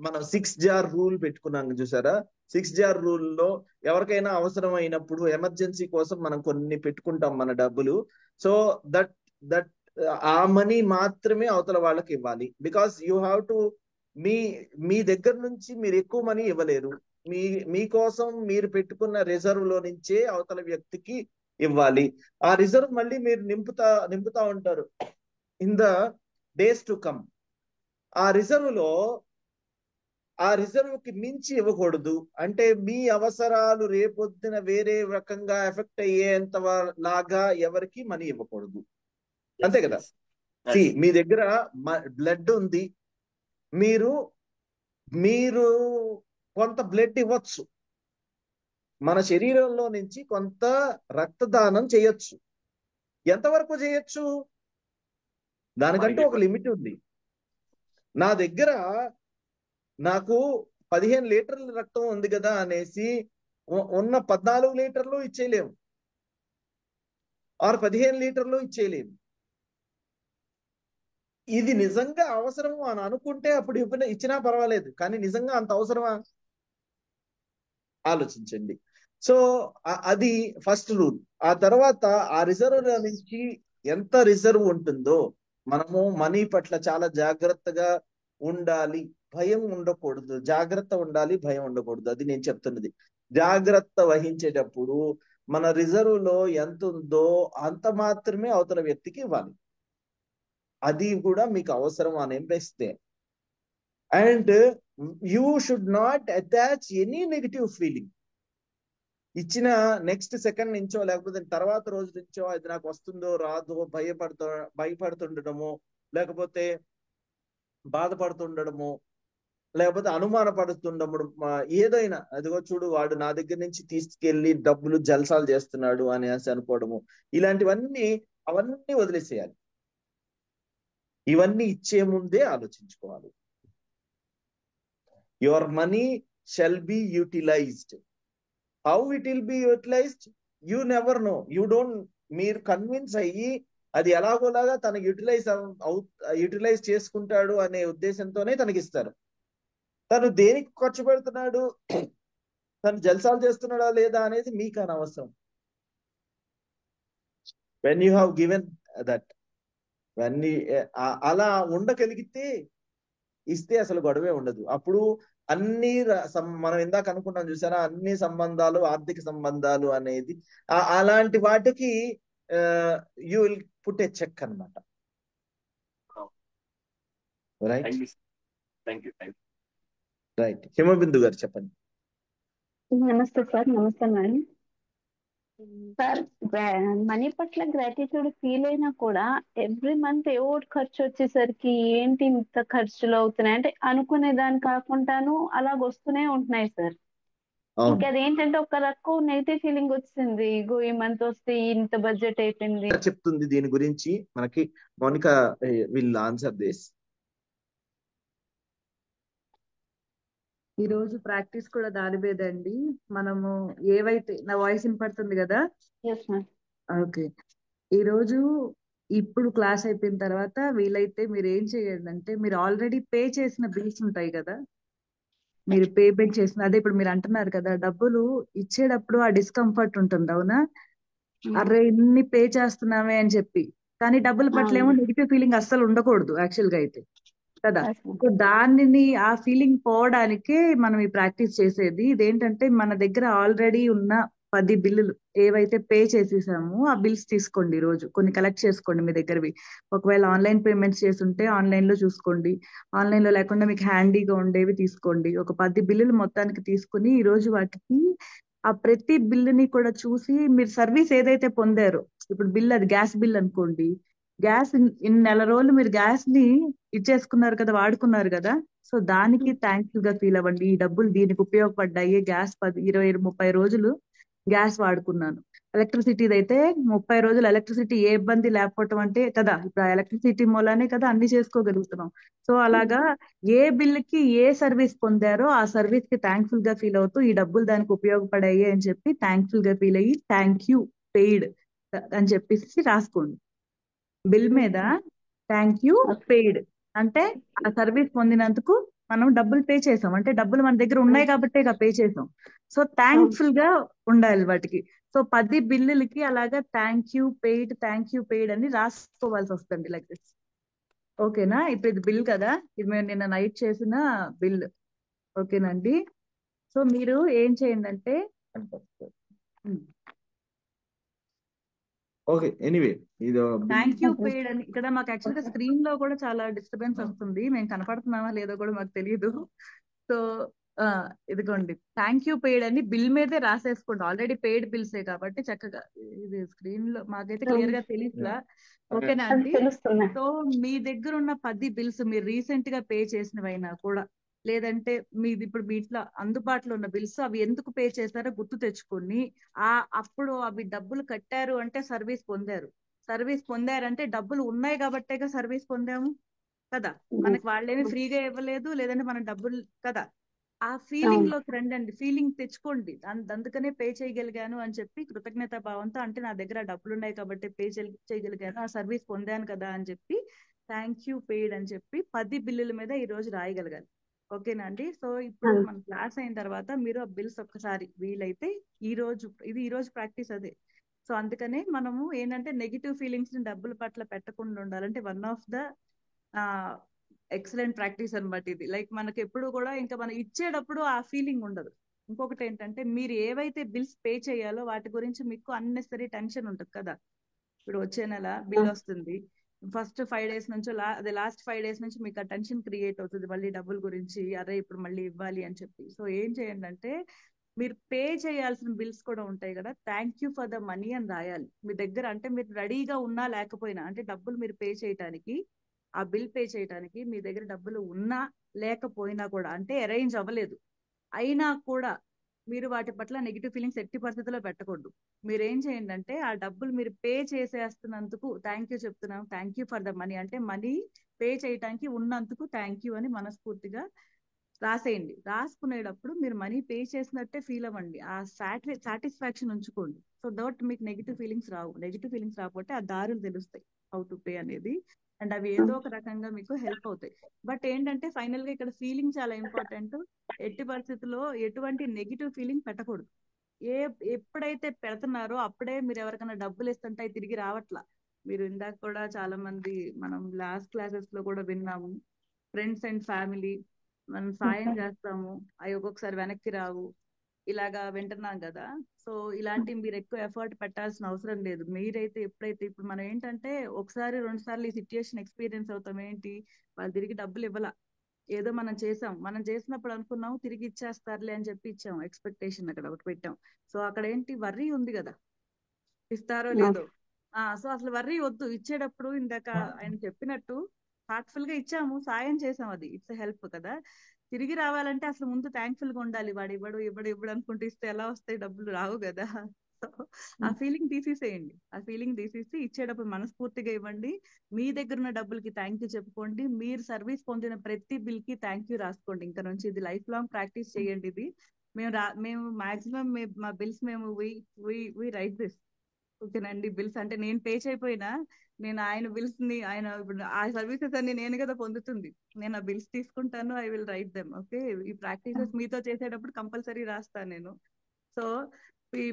మనం 6 జార్ రూల్ పెట్టుకున్నాం చూసారా. 6 జార్ రూల్లో ఎవరికైనా అవసరం అయినప్పుడు ఎమర్జెన్సీ కోసం మనం కొన్ని పెట్టుకుంటాం మన డబ్బులు. సో దట్ దట్ ఆ మనీ మాత్రమే అవతల వాళ్ళకి ఇవ్వాలి. బికాస్ యూ హ్యావ్ టు, మీ మీ దగ్గర నుంచి మీరు ఎక్కువ మనీ ఇవ్వలేరు. మీకోసం మీరు పెట్టుకున్న రిజర్వ్ లో నుంచే అవతల వ్యక్తికి ఇవ్వాలి. ఆ రిజర్వ్ మళ్ళీ మీరు నింపుతా ఉంటారు in the days to come. ఆ రిజర్వ్ కి మించి ఇవ్వకూడదు. అంటే మీ అవసరాలు రేపొద్దున వేరే రకంగా ఎఫెక్ట్ అయ్యేంత లాగా ఎవరికి మనీ ఇవ్వకూడదు. అంతే కదా. మీ దగ్గర బ్లడ్ ఉంది, మీరు కొంత బ్లడ్ ఇవ్వచ్చు, మన శరీరంలో నుంచి కొంత రక్తదానం చేయొచ్చు. ఎంతవరకు చేయొచ్చు, దానికంటూ ఒక లిమిట్ ఉంది. నా దగ్గర నాకు 15 లీటర్ల రక్తం ఉంది కదా అనేసి ఉన్న 14 లీటర్లు ఇచ్చేయలేము, ఆరు 15 లీటర్లు ఇచ్చేయలేము. ఇది నిజంగా అవసరము అని అనుకుంటే అప్పుడు ఇచ్చినా పర్వాలేదు, కానీ నిజంగా అంత అవసరమా ఆలోచించండి. సో అది ఫస్ట్ రూల్. ఆ తర్వాత ఆ రిజర్వ్ నుంచి ఎంత రిజర్వ్ ఉంటుందో మనము మనీ పట్ల చాలా జాగ్రత్తగా ఉండాలి. భయం ఉండకూడదు, జాగ్రత్త ఉండాలి, భయం ఉండకూడదు. అది నేను చెప్తున్నది. జాగ్రత్త వహించేటప్పుడు మన రిజర్వ్ లో ఎంత ఉందో అంత మాత్రమే అవతల వ్యక్తికి ఇవ్వాలి. అది కూడా మీకు అవసరం అని అనిపిస్తే. And you should not attach any negative feeling. ఇచ్చిన నెక్స్ట్ సెకండ్ నుంచో లేకపోతే తర్వాత రోజు నుంచో అది నాకు వస్తుందో రాదో భయపడుతుండడము, లేకపోతే బాధపడుతుండడము, లేకపోతే అనుమాన పడుతుండము, ఏదైనా అదిగో చూడు వాడు నా దగ్గర నుంచి తీసుకెళ్లి డబ్బులు జల్సాలు చేస్తున్నాడు అనేసి అనుకోవడము, అవన్నీ వదిలేసేయాలి. ఇవన్నీ ఇచ్చే ముందే ఆలోచించుకోవాలి. Your money shall be utilized. How it will be utilized you never know. మీరు కన్విన్స్ అయ్యి అది ఎలాగోలాగా తన యూటిలైజ్ చేసుకుంటాడు అనే ఉద్దేశంతోనే తనకిస్తారు. తను దేనికి ఖర్చు పెడుతున్నాడు, తను జల్సాలు చేస్తున్నాడా లేదా అనేది మీకు అనవసరం. When you have given that, అలా ఉండగలిగితే ఇస్తే అసలు గొడవే ఉండదు. అప్పుడు అన్ని మనం ఇందాక అనుకున్నాం చూసారా, అన్ని సంబంధాలు ఆర్థిక సంబంధాలు అనేది అలాంటి వాటికి you will put a check అనమాట. రైట్. హిమబిందు గారు చెప్పండి. నమస్తే సార్. నమస్తే మేడం. సార్, మనీ పట్ల గ్రాటిట్యూడ్ ఫీల్ అయినా కూడా ఎవ్రీ మంత్ ఏవో ఖర్చు వచ్చేసరికి ఏంటి ఇంత ఖర్చులు అవుతున్నాయి అంటే అనుకునే దాని కాకుండాను అలాగ వస్తూనే ఉంటున్నాయి సార్. అవును. ఇంకా అదేంటంటే ఒక రకం నెగిటివ్ ఫీలింగ్ వచ్చింది. ఇగో ఈ మంత్ వస్తే ఇంత బడ్జెట్ అయిపోయింది. చెప్తుంది దీని గురించి మనకి మౌనిక విల్ ఆన్సర్ దిస్. ఈ రోజు ప్రాక్టీస్ కూడా దాని మీదండి. మనము ఏవైతే నా వాయిస్ వినపడుతుంది కదా? Yes ma'am. ఓకే. ఈ రోజు ఇప్పుడు క్లాస్ అయిపోయిన తర్వాత వీలైతే మీరు ఏం చేయండి అంటే, మీరు ఆల్రెడీ పే చేసిన బిల్స్ ఉంటాయి కదా, మీరు పేమెంట్ చేసిన అదే ఇప్పుడు మీరు అంటున్నారు కదా, డబ్బులు ఇచ్చేటప్పుడు ఆ డిస్కంఫర్ట్ ఉంటుంది, అవునా? అరే ఇన్ని పే చేస్తున్నామే అని చెప్పి, కానీ డబ్బుల పట్ల ఏమో నెగిటివ్ ఫీలింగ్ అస్సలు ఉండకూడదు యాక్చువల్ గా అయితే కదా. సో దానిని ఆ ఫీలింగ్ పోవడానికే మనం ఈ ప్రాక్టీస్ చేసేది. ఇదేంటంటే మన దగ్గర ఆల్రెడీ ఉన్న 10 బిల్లులు ఏవైతే పే చేసేసామో ఆ బిల్స్ తీసుకోండి. ఈ రోజు కొన్ని కలెక్ట్ చేసుకోండి మీ దగ్గరవి. ఒకవేళ ఆన్లైన్ పేమెంట్స్ చేస్తుంటే ఆన్లైన్ లో చూసుకోండి, ఆన్లైన్ లో లేకుండా మీకు హ్యాండీగా ఉండేవి తీసుకోండి. ఒక 10 బిల్లులు మొత్తానికి తీసుకుని ఈ రోజు వాటికి ఆ ప్రతి బిల్లుని కూడా చూసి మీరు సర్వీస్ ఏదైతే పొందారో, ఇప్పుడు బిల్ అది గ్యాస్ బిల్ అనుకోండి, గ్యాస్ ఇన్ని నెల రోజులు మీరు గ్యాస్ ని ఇచ్చేసుకున్నారు కదా, వాడుకున్నారు కదా, సో దానికి థ్యాంక్ఫుల్ గా ఫీల్ అవ్వండి. ఈ డబ్బులు దీనికి ఉపయోగపడ్డాయి. గ్యాస్ 10, 20, 30 రోజులు గ్యాస్ వాడుకున్నాను. ఎలక్ట్రిసిటీ అయితే 30 రోజులు ఎలక్ట్రిసిటీ ఏ ఇబ్బంది లేకపోవటం అంటే కదా, ఇప్పుడు ఎలక్ట్రిసిటీ మూలానే కదా అన్ని చేసుకోగలుగుతున్నాం. సో అలాగా ఏ బిల్లుకి ఏ సర్వీస్ పొందారో ఆ సర్వీస్ కి థ్యాంక్ఫుల్ గా ఫీల్ అవుతూ ఈ డబ్బులు దానికి ఉపయోగపడాయి అని చెప్పి థ్యాంక్ఫుల్ గా ఫీల్ అయ్యి థ్యాంక్ యూ పెయిడ్ అని చెప్పేసి రాసుకోండి బిల్ మీద. థ్యాంక్ యూ పెయిడ్ అంటే ఆ సర్వీస్ పొందినందుకు మనం డబ్బులు పే చేసాం, అంటే డబ్బులు మన దగ్గర ఉన్నాయి కాబట్టే పే చేసాం. సో థ్యాంక్ఫుల్ గా ఉండాలి వాటికి. సో 10 బిల్లులకి అలాగా థ్యాంక్ యూ పెయిడ్ అని రాసుకోవాల్సి వస్తుంది లైక్ దిస్. ఓకేనా? ఇప్పుడు ఇది బిల్ కదా, ఇది మేము నిన్న నైట్ చేసిన బిల్. ఓకేనండి? సో మీరు ఏం చేయండి అంటే, ఓకే ఎనీవే ఇది థ్యాంక్ యూ పెయిడ్ అని ఇక్కడ మాకు యాక్చువల్ గా స్క్రీన్ లో కూడా చాలా డిస్టర్బెన్స్ వస్తుంది, మేము కనపడుతున్నామా లేదో కూడా మాకు తెలియదు. సో ఇదిగోండి థ్యాంక్ యూ పెయిడ్ అని బిల్ మీదే రాసేసుకోండి. ఆల్రెడీ పెయిడ్ బిల్సే కాబట్టి చక్కగా. ఇది స్క్రీన్ లో మాకైతే క్లియర్ గా తెలియట్లా. ఓకేనా అది అండి? తెలుస్తుంది. సో మీ దగ్గర ఉన్న 10 బిల్స్ మీరు రీసెంట్ గా పే చేసినవైనా కూడా, లేదంటే మీది ఇప్పుడు మీ ఇంట్లో అందుబాటులో ఉన్న బిల్స్ అవి ఎందుకు పే చేశారో గుర్తు తెచ్చుకొని, అప్పుడు అవి డబ్బులు కట్టారు అంటే సర్వీస్ పొందారు, సర్వీస్ పొందారంటే డబ్బులు ఉన్నాయి కాబట్టేగా సర్వీస్ పొందాము కదా. మనకి వాళ్ళేమి ఫ్రీగా ఇవ్వలేదు, లేదంటే మన డబ్బులు కదా. ఆ ఫీలింగ్ లోకి రండి అండి, ఫీలింగ్ తెచ్చుకోండి. అందుకనే పే చేయగలిగాను అని చెప్పి కృతజ్ఞతా భావంతో, అంటే నా దగ్గర డబ్బులు ఉన్నాయి కాబట్టి పే చేయగలిగాను, ఆ సర్వీస్ పొందాను కదా అని చెప్పి థ్యాంక్ యూ పెయిడ్ అని చెప్పి 10 బిల్లుల మీద ఈ రోజు రాయగలగాలి. ఓకేనా అండి? సో ఇప్పుడు మన క్లాస్ అయిన తర్వాత మీరు ఆ బిల్స్ ఒక్కసారి వీలైతే ఈ రోజు ప్రాక్టీస్ అదే. సో అందుకనే మనము ఏంటంటే నెగిటివ్ ఫీలింగ్స్ ని డబ్బుల పట్ల పెట్టకుండా ఉండాలంటే one of the excellent practice అనమాట ఇది. లైక్ మనకి ఎప్పుడు కూడా ఇంకా మనం ఇచ్చేటప్పుడు ఆ ఫీలింగ్ ఉండదు. ఇంకొకటి ఏంటంటే మీరు ఏవైతే బిల్స్ పే చేయాలో వాటి గురించి మీకు అన్నెసరీ టెన్షన్ ఉంటుంది కదా. ఇప్పుడు వచ్చే నెల బిల్ వస్తుంది, ఫస్ట్ 5 days నుంచి అదే లాస్ట్ 5 days నుంచి మీకు ఆ టెన్షన్ క్రియేట్ అవుతుంది మళ్ళీ డబ్బుల గురించి, అరే ఇప్పుడు మళ్ళీ ఇవ్వాలి అని చెప్పి. సో ఏం చేయండి అంటే, మీరు పే చేయాల్సిన బిల్స్ కూడా ఉంటాయి కదా, thank you for the money అని రాయాలి మీ దగ్గర. అంటే మీరు రెడీగా ఉన్నా లేకపోయినా, అంటే డబ్బులు మీరు పే చేయడానికి, ఆ బిల్ పే చేయడానికి మీ దగ్గర డబ్బులు ఉన్నా లేకపోయినా కూడా, అంటే అరేంజ్ అవ్వలేదు అయినా కూడా మీరు వాటి పట్ల నెగిటివ్ ఫీలింగ్స్ ఎట్టి పరిస్థితుల్లో పెట్టకూడదు. మీరు ఏం చేయండి అంటే, ఆ డబ్బులు మీరు పే చేసేస్తున్నందుకు థ్యాంక్ యూ చెప్తున్నాం, thank you for the money అంటే మనీ పే చేయడానికి ఉన్నందుకు థ్యాంక్ యూ అని మనస్ఫూర్తిగా రాసేయండి. రాసుకునేటప్పుడు మీరు మనీ పే చేసినట్టే ఫీల్ అవ్వండి, ఆ సాటిస్ఫాక్షన్ ఉంచుకోండి. సో దట్ మీకు నెగిటివ్ ఫీలింగ్స్ రావు. నెగిటివ్ ఫీలింగ్స్ రాకపోతే ఆ దారులు తెలుస్తాయి హౌ టు పే అనేది, అండ్ అవి ఏదో ఒక రకంగా మీకు హెల్ప్ అవుతాయి. బట్ ఏంటంటే ఫైనల్ గా ఇక్కడ ఫీలింగ్ చాలా ఇంపార్టెంట్. ఎట్టి పరిస్థితుల్లో ఎటువంటి నెగిటివ్ ఫీలింగ్ పెట్టకూడదు. ఎప్పుడైతే పెడుతున్నారో అప్పుడే మీరు ఎవరికైనా డబ్బులు ఇస్తుంటే తిరిగి రావట్లా. మీరు ఇందాక కూడా చాలా మంది మనం లాస్ట్ క్లాసెస్ లో కూడా విన్నాము, ఫ్రెండ్స్ అండ్ ఫ్యామిలీ మనం సాయం చేస్తాము, అవి ఒక్కొక్కసారి వెనక్కి రావు, ఇలాగా వింటున్నాం కదా. సో ఇలాంటి మీరు ఎక్కువ ఎఫర్ట్ పెట్టాల్సిన అవసరం లేదు. మీరైతే ఎప్పుడైతే ఇప్పుడు మనం ఏంటంటే ఒకసారి 2 సార్లు ఈ సిచ్యుయేషన్ ఎక్స్పీరియన్స్ అవుతాం, ఏంటి వాళ్ళు తిరిగి డబ్బులు ఇవ్వాల, ఏదో మనం చేసాం, మనం చేసినప్పుడు అనుకున్నాం తిరిగి ఇచ్చేస్తారులే అని చెప్పి ఇచ్చాం, ఎక్స్పెక్టేషన్ అక్కడ ఒకటి పెట్టాం. సో అక్కడ ఏంటి వర్రీ ఉంది కదా, ఇస్తారో లేదో. సో అసలు వర్రీ వద్దు. ఇచ్చేటప్పుడు ఇందాక ఆయన చెప్పినట్టు హార్ట్ఫుల్ గా ఇచ్చాము, సాయం చేసాం, అది ఇట్స్ హెల్ప్ కదా. తిరిగి రావాలంటే అసలు ముందు థ్యాంక్ఫుల్ గా ఉండాలి. వాడు ఇవ్వడు అనుకుంటూ ఇస్తే ఎలా వస్తాయి డబ్బులు? రావు కదా. సో ఆ ఫీలింగ్ తీసేసేయండి. ఆ ఫీలింగ్ తీసేసి ఇచ్చేటప్పుడు మనస్ఫూర్తిగా ఇవ్వండి. మీ దగ్గర ఉన్న డబ్బులకి థ్యాంక్ యూ చెప్పుకోండి. మీరు సర్వీస్ పొందిన ప్రతి బిల్ కి థ్యాంక్ యూ రాసుకోండి. ఇంకా నుంచి ఇది లైఫ్ లాంగ్ ప్రాక్టీస్ చేయండి. ఇది మేము మాక్సిమం మా బిల్స్ మేము రైట్ దిస్. ఓకేనండి. బిల్స్ అంటే నేను పే చేయకపోయినా నేను ఆయన బిల్స్ ని ఆయన ఇప్పుడు ఆ సర్వీసెస్ అన్ని నేను కదా పొందుతుంది. నేను ఆ బిల్స్ తీసుకుంటాను. I will write them. Okay, ఈ ప్రాక్టీసెస్ మీతో చేసేటప్పుడు కంపల్సరీ రాస్తాను నేను. సో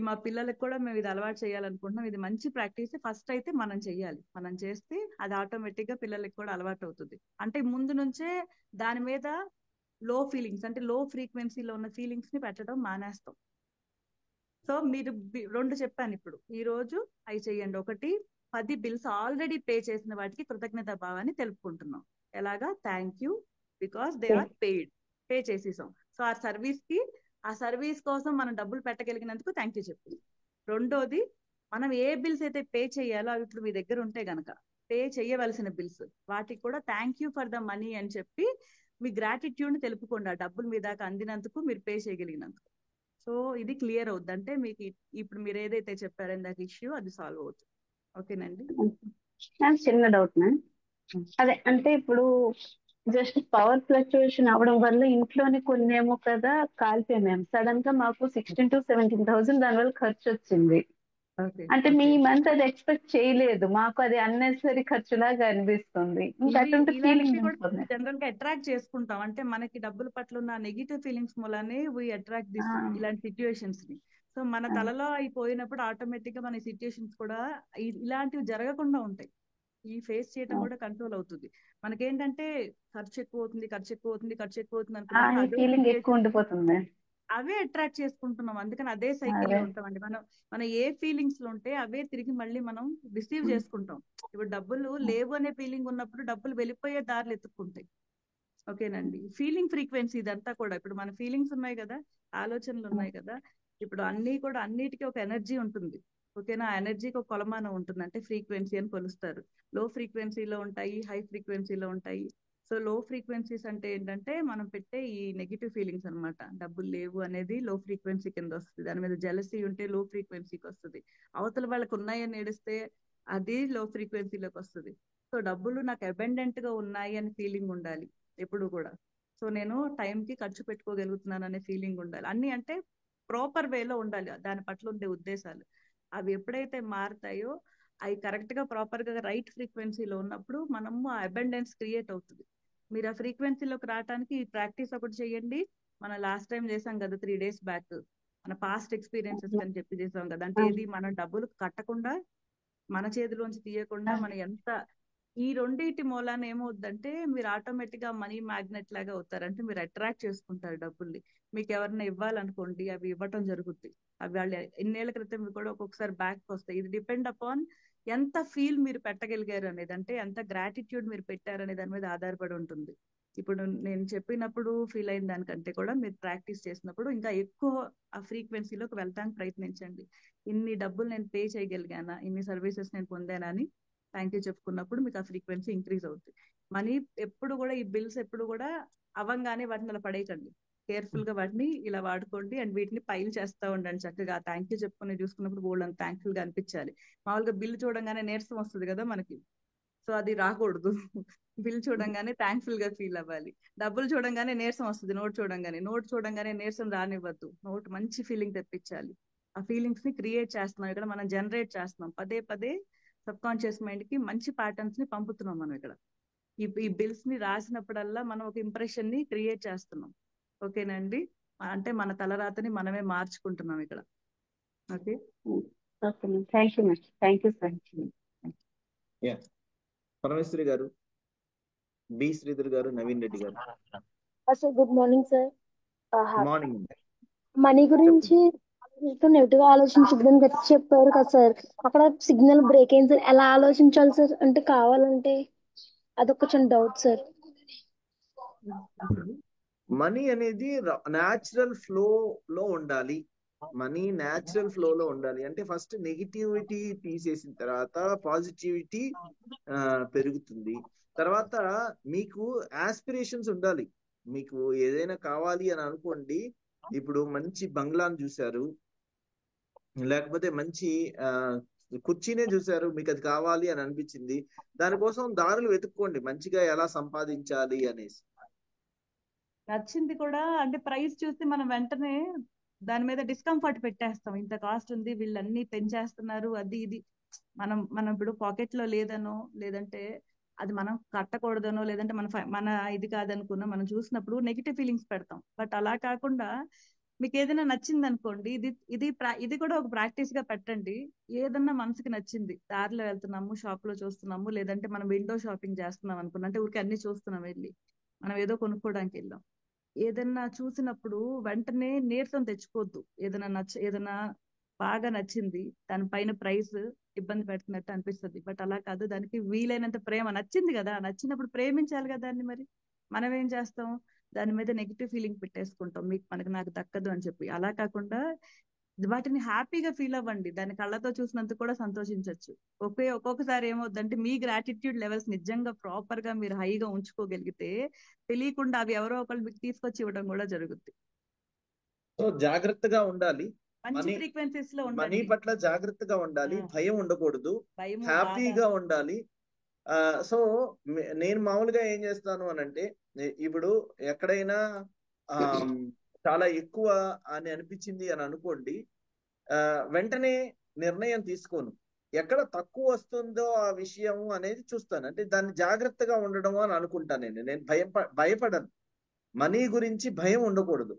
మా పిల్లలకు కూడా మేము ఇది అలవాటు చేయాలనుకుంటున్నాం. ఇది మంచి ప్రాక్టీస్. ఫస్ట్ అయితే మనం చెయ్యాలి. మనం చేస్తే అది ఆటోమేటిక్ గా పిల్లలకి కూడా అలవాటు అవుతుంది. అంటే ముందు నుంచే దాని మీద లో ఫీలింగ్స్ అంటే లో ఫ్రీక్వెన్సీలో ఉన్న ఫీలింగ్స్ ని పెట్టడం మానేస్తాం. సో మీరు 2 చెప్పాను ఇప్పుడు. ఈ రోజు అవి చెయ్యండి. ఒకటి, 10 బిల్స్ ఆల్రెడీ పే చేసిన వాటికి కృతజ్ఞతా భావాన్ని తెలుపుకుంటున్నాం. ఎలాగా? Thank you because they are paid. Pay చేసేసాం. సో ఆ సర్వీస్ కోసం మనం డబ్బులు పెట్టగలిగినందుకు థ్యాంక్ యూ చెప్పి. రెండోది, మనం ఏ బిల్స్ అయితే పే చేయాలో అవి ఇప్పుడు మీ దగ్గర ఉంటే గనక పే చేయవలసిన బిల్స్, వాటికి కూడా thank you for the money అని చెప్పి మీ గ్రాటిట్యూడ్ ని తెలుపుకోండి. ఆ డబ్బులు మీ దాకా అందినందుకు, మీరు పే చేయగలిగినందుకు. సో ఇది క్లియర్ అవుద్ది. అంటే మీకు ఇప్పుడు మీరు ఏదైతే చెప్పారో ఇందాక ఇష్యూ, అది సాల్వ్ అవుతుంది. ఓకేనండి. నాకు చిన్న డౌట్ మ్యామ్. అదే అంటే ఇప్పుడు జస్ట్ పవర్ ఫ్లక్చుయేషన్ అవడం వల్ల ఇంట్లోనే కొన్ని ఏమో కదా కాలిపోయాం మ్యామ్. సడన్ గా మాకు 16,000 to 17,000 దాని వల్ల ఖర్చు వచ్చింది. అంటే మీ మంత్ అది ఎక్స్పెక్ట్ చేయలేదు. మాకు అది అన్నెసరీ ఖర్చులాగా అనిపిస్తుంది. ఇంకా అటువంటి ఫీలింగ్ ఉంటుంది. జనరల్ గా అట్రాక్ట్ చేసుకుంటాం. అంటే మనకి డబ్బుల పట్ల ఉన్న నెగిటివ్ ఫీలింగ్స్ మూలానే వి అట్రాక్ట్ దిస్ ఇలాంటి సిచ్యుయేషన్స్ ని. సో మన తలలో అయిపోయినప్పుడు ఆటోమేటిక్ గా మన సిచ్యుయేషన్స్ కూడా ఇలాంటివి జరగకుండా ఉంటాయి. ఈ ఫేస్ చేయడం కూడా కంట్రోల్ అవుతుంది. మనకేంటంటే ఖర్చు ఎక్కువ అవుతుంది అనుకున్నప్పుడు అవే అట్రాక్ట్ చేసుకుంటున్నాం. అందుకని అదే సైకిల్ లో ఉంటామండి. మనం ఏ ఫీలింగ్స్ లో ఉంటే అవే తిరిగి మళ్ళీ మనం రిసీవ్ చేసుకుంటాం. ఇప్పుడు డబ్బులు లేవు అనే ఫీలింగ్ ఉన్నప్పుడు డబ్బులు వెళ్ళిపోయే దారులు ఎత్తుక్కుంటాయి. ఓకేనండి. ఫీలింగ్ ఫ్రీక్వెన్సీ ఇదంతా కూడా. ఇప్పుడు మన ఫీలింగ్స్ ఉన్నాయి కదా, ఆలోచనలు ఉన్నాయి కదా, ఇప్పుడు అన్నిటికీ ఒక ఎనర్జీ ఉంటుంది. ఓకేనా? ఆ ఎనర్జీకి ఒక కొలమానం ఉంటుంది. అంటే ఫ్రీక్వెన్సీ అని కొలుస్తారు. లో ఫ్రీక్వెన్సీలో ఉంటాయి, హై ఫ్రీక్వెన్సీలో ఉంటాయి. సో లో ఫ్రీక్వెన్సీస్ అంటే ఏంటంటే మనం పెట్టే ఈ నెగిటివ్ ఫీలింగ్స్ అన్నమాట. డబ్బులు లేవు అనేది లో ఫ్రీక్వెన్సీ కింద వస్తుంది. దాని మీద జెలసీ ఉంటే లో ఫ్రీక్వెన్సీకి వస్తుంది. అవతల వాళ్ళకి ఉన్నాయని ఏడిస్తే అది లో ఫ్రీక్వెన్సీలోకి వస్తుంది. సో డబ్బులు నాకు అబెండెంట్ గా ఉన్నాయి అని ఫీలింగ్ ఉండాలి ఎప్పుడు కూడా. సో నేను టైంకి ఖర్చు పెట్టుకోగలుగుతున్నాను అనే ఫీలింగ్ ఉండాలి. అన్ని అంటే ప్రాపర్ వేలో ఉండాలి. దాని పట్ల ఉండే ఉద్దేశాలు అవి ఎప్పుడైతే మారుతాయో, అవి కరెక్ట్ గా ప్రాపర్ గా రైట్ ఫ్రీక్వెన్సీలో ఉన్నప్పుడు మనము ఆ అబెండెన్స్ క్రియేట్ అవుతుంది. మీరు ఆ ఫ్రీక్వెన్సీలోకి రావడానికి ఈ ప్రాక్టీస్ ఒకటి చేయండి. మనం లాస్ట్ టైం చేసాం కదా 3 days బ్యాక్, మన పాస్ట్ ఎక్స్పీరియన్సెస్ అని చెప్పి చేసాం కదా. అంటే ఇది మనం డబ్బులు కట్టకుండా, మన చేతిలోంచి తీయకుండా మనం ఎంత ఈ రెండింటి మూలాన ఏమవుద్దంటే మీరు ఆటోమేటిక్ గా మనీ మ్యాగ్నెట్ లాగా అవుతారు. అంటే మీరు అట్రాక్ట్ చేసుకుంటారు డబ్బుల్ని. మీకు ఎవరైనా ఇవ్వాలనుకోండి, అవి ఇవ్వటం జరుగుతుంది. అవి వాళ్ళు ఎన్నేళ్ల క్రితం కూడా ఒక్కొక్కసారి బ్యాక్ వస్తాయి. ఇది డిపెండ్ అపాన్ ఎంత ఫీల్ మీరు పెట్టగలిగారు అనేది, అంటే ఎంత గ్రాటిట్యూడ్ మీరు పెట్టారు అనే దాని మీద ఆధారపడి ఉంటుంది. ఇప్పుడు నేను చెప్పినప్పుడు ఫీల్ అయిన దానికంటే కూడా మీరు ప్రాక్టీస్ చేసినప్పుడు ఇంకా ఎక్కువ ఆ ఫ్రీక్వెన్సీలోకి వెళ్ళడానికి ప్రయత్నించండి. ఇన్ని డబ్బులు నేను పే చేయగలిగానా, ఇన్ని సర్వీసెస్ నేను పొందానా అని థ్యాంక్ యూ చెప్పుకున్నప్పుడు మీకు ఆ ఫ్రీక్వెన్సీ ఇంక్రీజ్ అవుతుంది. మనీ ఎప్పుడు కూడా, ఈ బిల్స్ ఎప్పుడు కూడా అవ్వంగానే వాటిని అలా పడేయకండి. కేర్ఫుల్ గా వాటిని ఇలా వాడుకోండి. అండ్ వీటిని పైల్ చేస్తూ ఉండండి. చక్కగా థ్యాంక్ యూ చెప్పుకుని చూసుకున్నప్పుడు బోల్డ్ అంత థ్యాంక్ఫుల్ గా అనిపించాలి. మామూలుగా బిల్ చూడంగానే నీరసం వస్తుంది కదా మనకి. సో అది రాకూడదు. బిల్ చూడంగానే థ్యాంక్ఫుల్ గా ఫీల్ అవ్వాలి. డబ్బులు చూడంగానే నీరసం వస్తుంది. నోట్ చూడంగానే నీరసం రానివ్వద్దు. నోట్ మంచి ఫీలింగ్ తెప్పించాలి. ఆ ఫీలింగ్స్ ని క్రియేట్ చేస్తున్నాం ఇక్కడ, మనం జనరేట్ చేస్తున్నాం. పదే పదే సబ్ కాన్షియస్ మైండ్ కి మంచి ప్యాటర్న్స్ ని పంపుతున్నాం మనం ఇక్కడ. ఈ బిల్స్ ని రాసినప్పుడల్లా మనం ఒక ఇంప్రెషన్ ని క్రియేట్ చేస్తున్నాం. ఓకేనండి. అంటే మన తలరాతని మనమే మార్చుకుంటున్నాం ఇక్కడ. Okay, thank you sir. Parameshwari గారు, బి శ్రీధర్ గారు, నవీన్ రెడ్డి గారు. Sir good morning sir. Morning. Money గురించి నెగిటివ్ ఆలోచించద్దని చెప్పారు కదా సార్. అక్కడ సిగ్నల్ బ్రేక్ అయింది సార్. ఎలా ఆలోచించాలి సార్? అంటే కావాలంటే అదొక చిన్న డౌట్ సార్. మనీ అనేది న్యాచురల్ ఫ్లో లో ఉండాలి. మనీ న్యాచురల్ ఫ్లో లో ఉండాలి. అంటే ఫస్ట్ నెగిటివిటీ తీసేసిన తర్వాత పాజిటివిటీ పెరుగుతుంది. తర్వాత మీకు ఆస్పిరేషన్స్ ఉండాలి. మీకు ఏదైనా కావాలి అని అనుకోండి, ఇప్పుడు మంచి బంగ్లాను చూశారు, లేకపోతే మంచి కుర్చీనే చూశారు, మీకు అది కావాలి అని అనిపించింది, దానికోసం దారులు వెతుక్కోండి మంచిగా ఎలా సంపాదించాలి అనేసి. నచ్చింది కూడా అంటే ప్రైస్ చూస్తే మనం వెంటనే దాని మీద డిస్కంఫర్ట్ పెట్టేస్తాం. ఇంత కాస్ట్ ఉంది, వీళ్ళు అన్ని పెంచేస్తున్నారు, అది ఇది. మనం ఇప్పుడు పాకెట్ లో లేదనో, లేదంటే అది మనం కట్టకూడదనో, లేదంటే మన ఇది కాదనుకున్నా మనం చూసినప్పుడు నెగిటివ్ ఫీలింగ్స్ పెడతాం. బట్ అలా కాకుండా మీకు ఏదైనా నచ్చింది అనుకోండి, ఇది కూడా ఒక ప్రాక్టీస్ గా పెట్టండి. ఏదన్నా మనసుకి నచ్చింది, దారిలో వెళ్తున్నాము, షాప్ లో చూస్తున్నాము, లేదంటే మనం విండో షాపింగ్ చేస్తున్నాం అనుకున్నా, అంటే ఊరికి అన్ని చూస్తున్నాం, వెళ్ళి మనం ఏదో కొనుక్కోవడానికి వెళ్ళాం, ఏదన్నా చూసినప్పుడు వెంటనే నీరసం తెచ్చుకోవద్దు. ఏదైనా బాగా నచ్చింది, దానిపైన ప్రైస్ ఇబ్బంది పెడుతున్నట్టు అనిపిస్తుంది. బట్ అలా కాదు, దానికి వీలైనంత ప్రేమ, నచ్చింది కదా, నచ్చినప్పుడు ప్రేమించాలి కదా దాన్ని. మరి మనం ఏం చేస్తాం, దాని మీద నెగిటివ్ ఫీలింగ్ పెట్టేసుకుంటాం, నాకు దక్కదు అని చెప్పి. అలా కాకుండా వాటిని హ్యాపీగా ఫీల్ అవ్వండి, దాని కళ్ళతో చూసినందుకు కూడా సంతోషించవచ్చు. ఒక్కొక్కసారి ఏమవుతుందంటే మీ గ్రాటిట్యూడ్ లెవెల్స్ నిజంగా ప్రాపర్ గా మీరు హైగా ఉంచుకోగలిగితే తెలియకుండా అవి ఎవరో ఒకళ్ళు మీకు తీసుకొచ్చి ఇవ్వడం కూడా జరుగుతుంది. సో జాగ్రత్తగా ఉండాలి, మంచి ఫ్రీక్వెన్సీస్ లో మనీ ఉండండి, పట్ల జాగ్రత్తగా ఉండాలి, భయం ఉండకూడదు, భయము హ్యాపీగా ఉండాలి. సో నేను మామూలుగా ఏం చేస్తాను అని అంటే, ఇప్పుడు ఎక్కడైనా చాలా ఎక్కువ అని అనిపించింది అని అనుకోండి, వెంటనే నిర్ణయం తీసుకోను. ఎక్కడ తక్కువ వస్తుందో ఆ విషయం అనేది చూస్తాను, అంటే దాన్ని జాగ్రత్తగా ఉండడం అని అనుకుంటాను. నేను భయపడను. మనీ గురించి భయం ఉండకూడదు,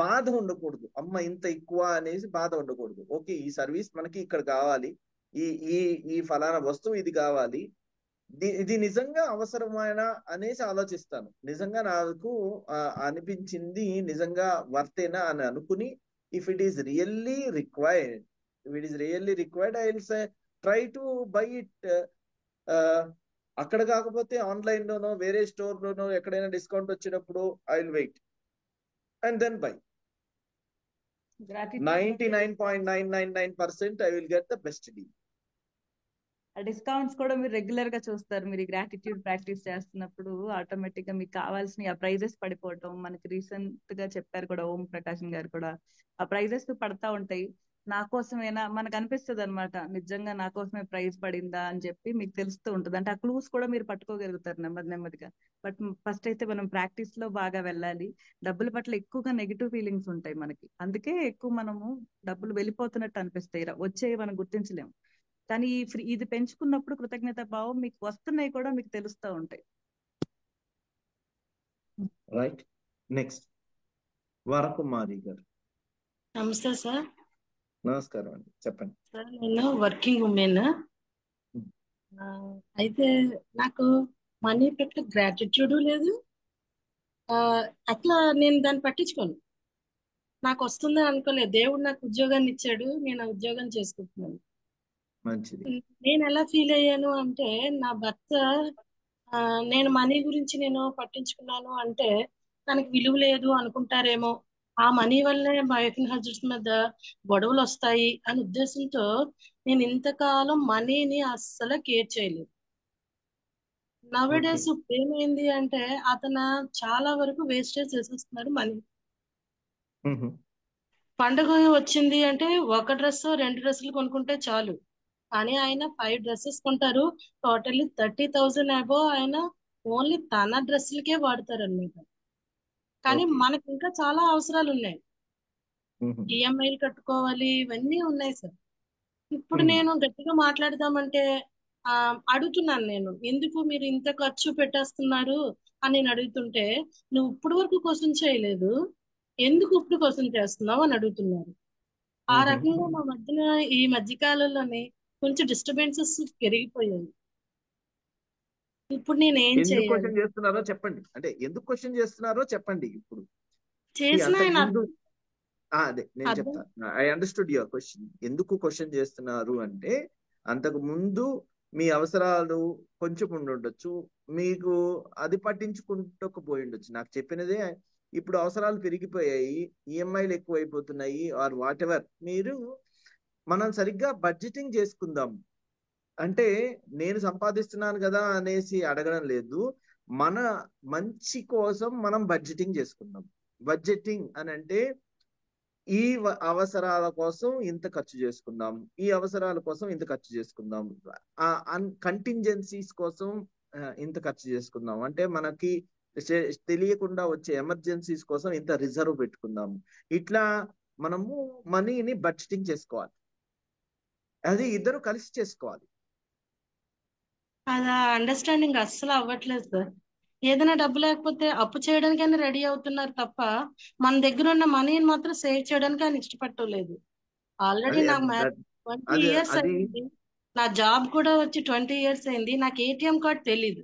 బాధ ఉండకూడదు, అమ్మ ఇంత ఎక్కువ అనేసి బాధ ఉండకూడదు. ఓకే, ఈ సర్వీస్ మనకి ఇక్కడ కావాలి, ఈ ఈ ఈ ఫలానా వస్తువు ఇది కావాలి, ఇది నిజంగా అవసరమైన అనేసి ఆలోచిస్తాను. నిజంగా నాకు అనిపించింది నిజంగా వర్తేనా అని అనుకుని, if it is really required I will say try to buy it. అక్కడ కాకపోతే ఆన్లైన్ లోనో వేరే స్టోర్ లోనో ఎక్కడైనా డిస్కౌంట్ వచ్చినప్పుడు I will wait and then buy. 99.999% I will get the best deal. Discounts కూడా మీరు రెగ్యులర్ గా చూస్తారు. మీరు గ్రాటిట్యూడ్ ప్రాక్టీస్ చేస్తున్నప్పుడు ఆటోమేటిక్ గా మీకు కావాల్సిన ఆ ప్రైజెస్ పడిపోవటం, మనకి రీసెంట్ గా చెప్పారు కూడా ఓం ప్రకాశం గారు కూడా, ఆ ప్రైజెస్ పడతా ఉంటాయి. నా కోసమేనా మనకు అనిపిస్తుంది అనమాట, నిజంగా నా కోసమే ప్రైజ్ పడిందా అని చెప్పి మీకు తెలుస్తూ ఉంటుంది. అంటే ఆ క్లూస్ కూడా మీరు పట్టుకోగలుగుతారు నెమ్మదిగా. బట్ ఫస్ట్ అయితే మనం ప్రాక్టీస్ లో బాగా వెళ్ళాలి. డబ్బుల పట్ల ఎక్కువగా నెగిటివ్ ఫీలింగ్స్ ఉంటాయి మనకి, అందుకే ఎక్కువ మనము డబ్బులు వెళ్ళిపోతున్నట్టు అనిపిస్తాయి, వచ్చేవి మనం గుర్తించలేము. కానీ ఇది పెంచుకున్నప్పుడు కృతజ్ఞత భావం మీకు వస్తున్నాయి కూడా మీకు తెలుస్తూ ఉంటాయి. రైట్, నెక్స్ట్ వరకుమారి గారు. నమస్తే సార్. నమస్కారం అండి, చెప్పండి సార్. నేను వర్కింగ్ ఉమెన్. అయితే నాకు మనీ పట్ల గ్రాటిట్యూడ్ లేదు, అట్లా నేను దాన్ని పట్టించుకోను. నాకు వస్తుందని అనుకోలేదు. దేవుడు నాకు ఉద్యోగాన్ని ఇచ్చాడు, నేను ఆ ఉద్యోగం చేసుకుంటున్నాను. మంచిది. నేను ఎలా ఫీల్ అయ్యాను అంటే, నా భర్త నేను మనీ గురించి నేను పట్టించుకున్నాను అంటే తనకి విలువ లేదు అనుకుంటారేమో, ఆ మనీ వల్లే మా వైఫ్ అండ్ హస్బెండ్స్ మధ్య గొడవలు వస్తాయి అనే ఉద్దేశంతో నేను ఇంతకాలం మనీని అస్సలు కేర్ చేయలేదు. నవేడేస్ ఏమైంది అంటే అతను చాలా వరకు వేస్టేజ్ చేసేస్తున్నారు మనీ. పండుగ వచ్చింది అంటే ఒక డ్రెస్ 2 డ్రెస్సులు కొనుక్కుంటే చాలు, కానీ ఆయన 5 డ్రెస్సెస్ కొంటారు. టోటల్లీ 30,000 అబో ఆయన ఓన్లీ తన డ్రెస్సులకే వాడతారు అనమాట. కానీ మనకి ఇంకా చాలా అవసరాలు ఉన్నాయి, ఈఎంఐలు కట్టుకోవాలి, ఇవన్నీ ఉన్నాయి సార్. ఇప్పుడు నేను గట్టిగా మాట్లాడదామంటే అడుగుతున్నాను, నేను ఎందుకు మీరు ఇంత ఖర్చు పెట్టేస్తున్నారు అని నేను అడుగుతుంటే, నువ్వు ఇప్పుడు వరకు క్వశ్చన్ చేయలేదు, ఎందుకు ఇప్పుడు క్వశ్చన్ చేస్తున్నావు అని అడుగుతున్నారు. ఆ రకంగా మా మధ్యన ఈ మధ్య కాలంలోనే కొంచెం డిస్టర్బెన్సెస్ పెరిగిపోయాయి. ఇప్పుడు నేను ఏం చేయాలి? క్వశ్చన్ చేస్తున్నారో చెప్పండి, అంటే ఎందుకు క్వశ్చన్ చేస్తున్నారో చెప్పండి. ఇప్పుడు చేసిన అదే నేను చెప్తాను. I understood your question. ఎందుకు క్వశ్చన్ చేస్తున్నారు అంటే, అంతకు ముందు మీ అవసరాలు కొంచెం ఉండొచ్చు, మీకు అది పట్టించుకుంటకపోయి ఉండొచ్చు. నాకు చెప్పినదే, ఇప్పుడు అవసరాలు పెరిగిపోయాయి, ఈఎంఐలు ఎక్కువైపోతున్నాయి, ఆర్ వాట్ ఎవర్. మనం సరిగ్గా బడ్జెటింగ్ చేసుకుందాం. అంటే నేను సంపాదిస్తున్నాను కదా అనేసి అడగడం లేదు, మన మంచి కోసం మనం బడ్జెటింగ్ చేసుకుందాం. బడ్జెటింగ్ అని అంటే ఈ అవసరాల కోసం ఇంత ఖర్చు చేసుకుందాం, ఈ అవసరాల కోసం ఇంత ఖర్చు చేసుకుందాం, కంటింజెన్సీస్ కోసం ఇంత ఖర్చు చేసుకుందాం, అంటే మనకి తెలియకుండా వచ్చే ఎమర్జెన్సీస్ కోసం ఇంత రిజర్వ్ పెట్టుకుందాం. ఇట్లా మనము మనీని బడ్జెటింగ్ చేసుకోవాలి. అది ఇద్దరు కలిసి చేసుకోవాలి. అది అండర్స్టాండింగ్ అస్సలు అవ్వట్లేదు సార్. ఏదైనా డబ్బు లేకపోతే అప్పు చేయడానికైనా రెడీ అవుతున్నారు తప్ప మన దగ్గర ఉన్న మనీని మాత్రం సేవ్ చేయడానికి ఆయన ఇష్టపడలేదు. ఆల్రెడీ నాకు మ్యారేజ్ 20 అది ఇయర్స్ అది అయింది. నా జాబ్ కూడా వచ్చి 20 ఇయర్స్ అయింది. నాకు ఏటీఎం కార్డ్ తెలీదు.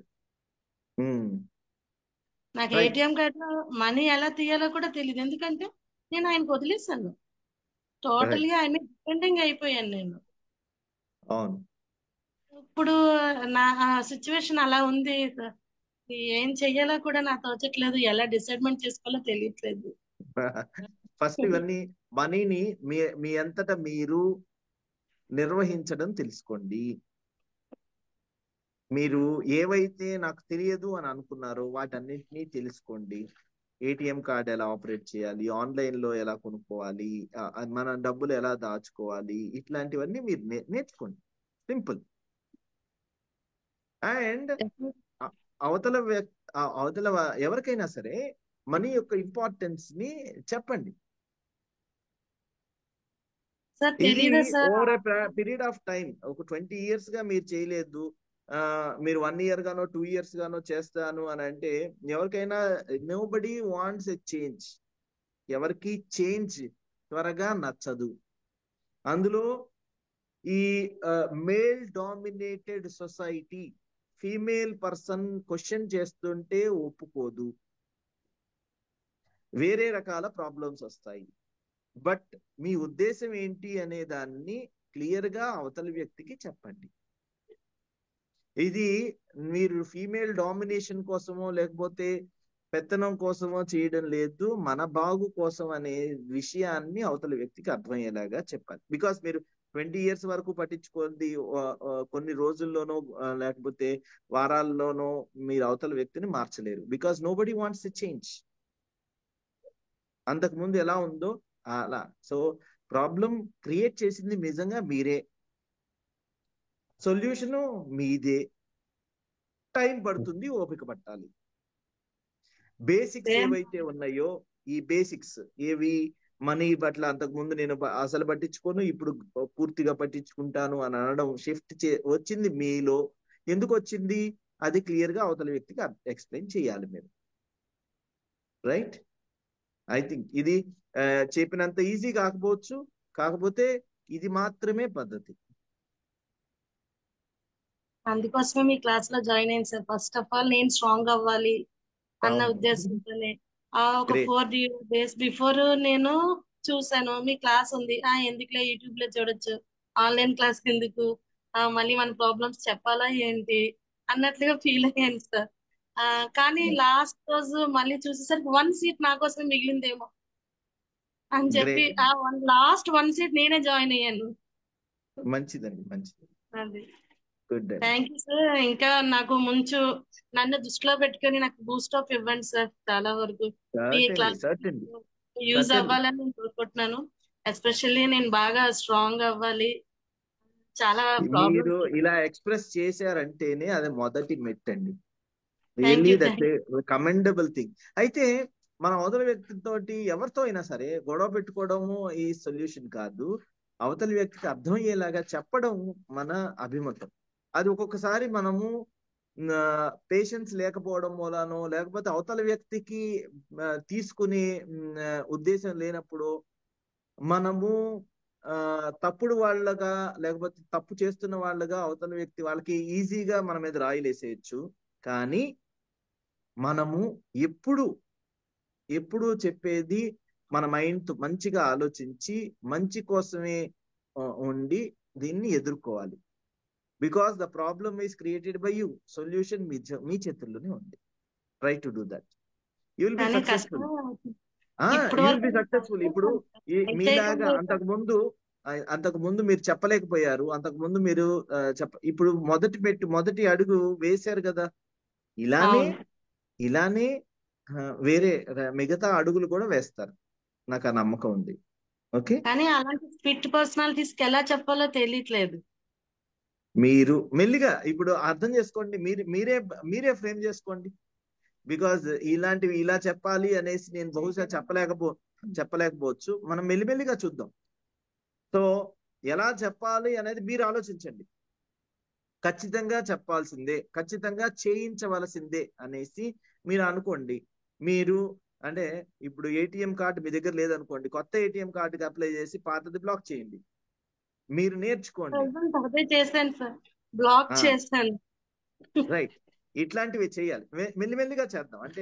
నాకు రైట్. ఏటీఎం కార్డ్ లో మనీ ఎలా తీయాలో కూడా తెలియదు. ఎందుకంటే నేను ఆయనకు వదిలేసాను. టోటల్ గా ఆయన డిపెండింగ్ అయిపోయాను నేను. అవును. ఇప్పుడు నా సిచ్యువేషన్ అలా ఉంది. ఏం చెయ్యాలో కూడా నాకు తోచట్లేదు. ఎలా డిసైడ్మెంట్ చేసుకోవాలో తెలియట్లేదు. ఫస్ట్ ఇవన్నీ మనీని మీ అంతటా మీరు నిర్వహించడం తెలుసుకోండి. మీరు ఏవైతే నాకు తెలియదు అని అనుకున్నారో వాటన్నిటినీ తెలుసుకోండి. ఏటీఎం కార్డ్ ఎలా ఆపరేట్ చేయాలి, ఆన్లైన్ లో ఎలా కొనుక్కోవాలి, మన డబ్బులు ఎలా దాచుకోవాలి, ఇట్లాంటివన్నీ మీరు నేర్చుకోండి. సింపుల్. అండ్ అవతల ఎవరికైనా సరే మనీ యొక్క ఇంపార్టెన్స్ ని చెప్పండి. ఇది over a period of time, ఒక 20 years గా మీరు చేయలేదు, మీరు 1 year గానో 2 years గానో చేస్తాను అని అంటే ఎవరికైనా నోబడీ వాంట్స్ ఎ చేంజ్. ఎవరికి చేంజ్ త్వరగా నచ్చదు. అందులో ఈ male dominated society female person question చేస్తుంటే ఒప్పుకోదు, వేరే రకాల ప్రాబ్లమ్స్ వస్తాయి. బట్ మీ ఉద్దేశం ఏంటి అనే దాన్ని క్లియర్ గా అవతలి వ్యక్తికి చెప్పండి. ఇది మీరు ఫీమేల్ డామినేషన్ కోసమో లేకపోతే పెత్తనం కోసమో చేయడం లేదు, మన బాగు కోసం అనే విషయాన్ని అవతలి వ్యక్తికి అర్థమయ్యేలాగా చెప్పాలి. బికాస్ మీరు 20 years వరకు పట్టించుకోండి, కొన్ని రోజుల్లోనో లేకపోతే వారాల్లోనో మీరు అవతల వ్యక్తిని మార్చలేరు. Because nobody wants a change. అంతకు ముందు ఎలా ఉందో అలా. సో ప్రాబ్లం క్రియేట్ చేసింది నిజంగా మీరే, సొల్యూషను మీదే. టైం పడుతుంది, ఓపిక పట్టాలి. బేసిక్స్ ఏవైతే ఉన్నాయో ఈ బేసిక్స్ ఏవి, మనీ పట్ల అంతకు ముందు నేను అసలు పట్టించుకోను, ఇప్పుడు పూర్తిగా పట్టించుకుంటాను అని అనడం షిఫ్ట్ వచ్చింది మీలో. ఎందుకు వచ్చింది అది క్లియర్ గా అవతల వ్యక్తికి ఎక్స్ప్లెయిన్ చేయాలి మీరు. రైట్. ఐ థింక్ ఇది చెప్పినంత ఈజీ కాకపోవచ్చు, కాకపోతే ఇది మాత్రమే పద్ధతి. అందుకోసమే మీ క్లాస్ లో జాయిన్ అయింది సార్. ఫస్ట్ ఆఫ్ ఆల్ నేను స్ట్రాంగ్ అవ్వాలి అన్న ఉద్దేశంతోనే ఒక 4 days బిఫోర్ నేను చూసాను మీ క్లాస్ ఉంది. ఎందుకులే యూట్యూబ్ లో చూడొచ్చు, ఆన్లైన్ క్లాస్ ఎందుకు, మళ్ళీ మన ప్రాబ్లమ్స్ చెప్పాలా ఏంటి అన్నట్లుగా ఫీల్ అయ్యాను సార్. కానీ లాస్ట్ రోజు మళ్ళీ చూసేసరికి 1 seat నా కోసం మిగిలిందేమో అని చెప్పి లాస్ట్ 1 seat నేనే జాయిన్ అయ్యాను. మంచిదండి, మంచిది. అది థ్యాంక్ యూ సార్. ఇంకా నాకు నన్ను దృష్టిలో పెట్టుకొని నాకు బూస్ట్ ఆఫ్ ఇవ్వండి సార్. చాలా వరకు మీ క్లాస్ యూజ్ అవ్వాలని నేను కోరుకుంటున్నాను. ఎస్పెషల్లీ నేను బాగా స్ట్రాంగ్ అవ్వాలి. చాలా మీరు ఇలా ఎక్స్ప్రెస్ చేశారంటేనే అది మొదటి మెట్టండి. Really that commendable thing. అయితే మన అవతల వ్యక్తితోటి ఎవరితో అయినా సరే గొడవ పెట్టుకోవడము ఈ సొల్యూషన్ కాదు. అవతలి వ్యక్తికి అర్థమయ్యేలాగా చెప్పడం మన అభిమతం. అది ఒక్కొక్కసారి మనము పేషెన్స్ లేకపోవడం మూలానో లేకపోతే అవతల వ్యక్తికి తీసుకునే ఉద్దేశం లేనప్పుడు మనము తప్పుడు వాళ్ళగా లేకపోతే తప్పు చేస్తున్న వాళ్ళగా అవతల వ్యక్తి వాళ్ళకి ఈజీగా మన మీద రాయిలేసేయచ్చు. కానీ మనము ఎప్పుడు చెప్పేది మన మైండ్ మంచిగా ఆలోచించి మంచి కోసమే ఉండి దీన్ని ఎదుర్కోవాలి. Because the problem is created by you, solution మీ చేతుల్లోనే ఉంది. Try to do that, you will be successful. ఇప్పుడు మీలాగా అంతకు ముందు మీరు చెప్పలేకపోయారు, అంతకు ముందు మీరు ఇప్పుడు మొదటి అడుగు వేశారు కదా. ఇలానే ఇలానే వేరే మిగతా అడుగులు కూడా వేస్తారు. నాకు ఆ నమ్మకం ఉంది. ఓకే, కానీ అలాంటి స్పిట్ పర్సనాలిటీస్ కి ఎలా చెప్పాలో తెలియట్లేదు. మీరు మెల్లిగా ఇప్పుడు అర్థం చేసుకోండి, మీరే ఫ్రేమ్ చేసుకోండి. బికాజ్ ఇలాంటివి ఇలా చెప్పాలి అనేసి నేను బహుశా చెప్పలేకపోవచ్చు. మనం మెల్లిమెల్లిగా చూద్దాం. సో ఎలా చెప్పాలి అనేది మీరు ఆలోచించండి. ఖచ్చితంగా చెప్పాల్సిందే, ఖచ్చితంగా చేయించవలసిందే అనేసి మీరు అనుకోండి. మీరు అంటే ఇప్పుడు ఏటీఎం కార్డు మీ దగ్గర లేదనుకోండి, కొత్త ఏటీఎం కార్డుకి అప్లై చేసి పాతది బ్లాక్ చేయండి. మీరు నేర్చుకోండి. ప్రెసెంట్ అదే చేశాను సార్, బ్లాక్ చేశాను. రైట్, ఇట్లాంటివి చేయాలి. మెల్లిమెల్లిగా చేద్దాం. అంటే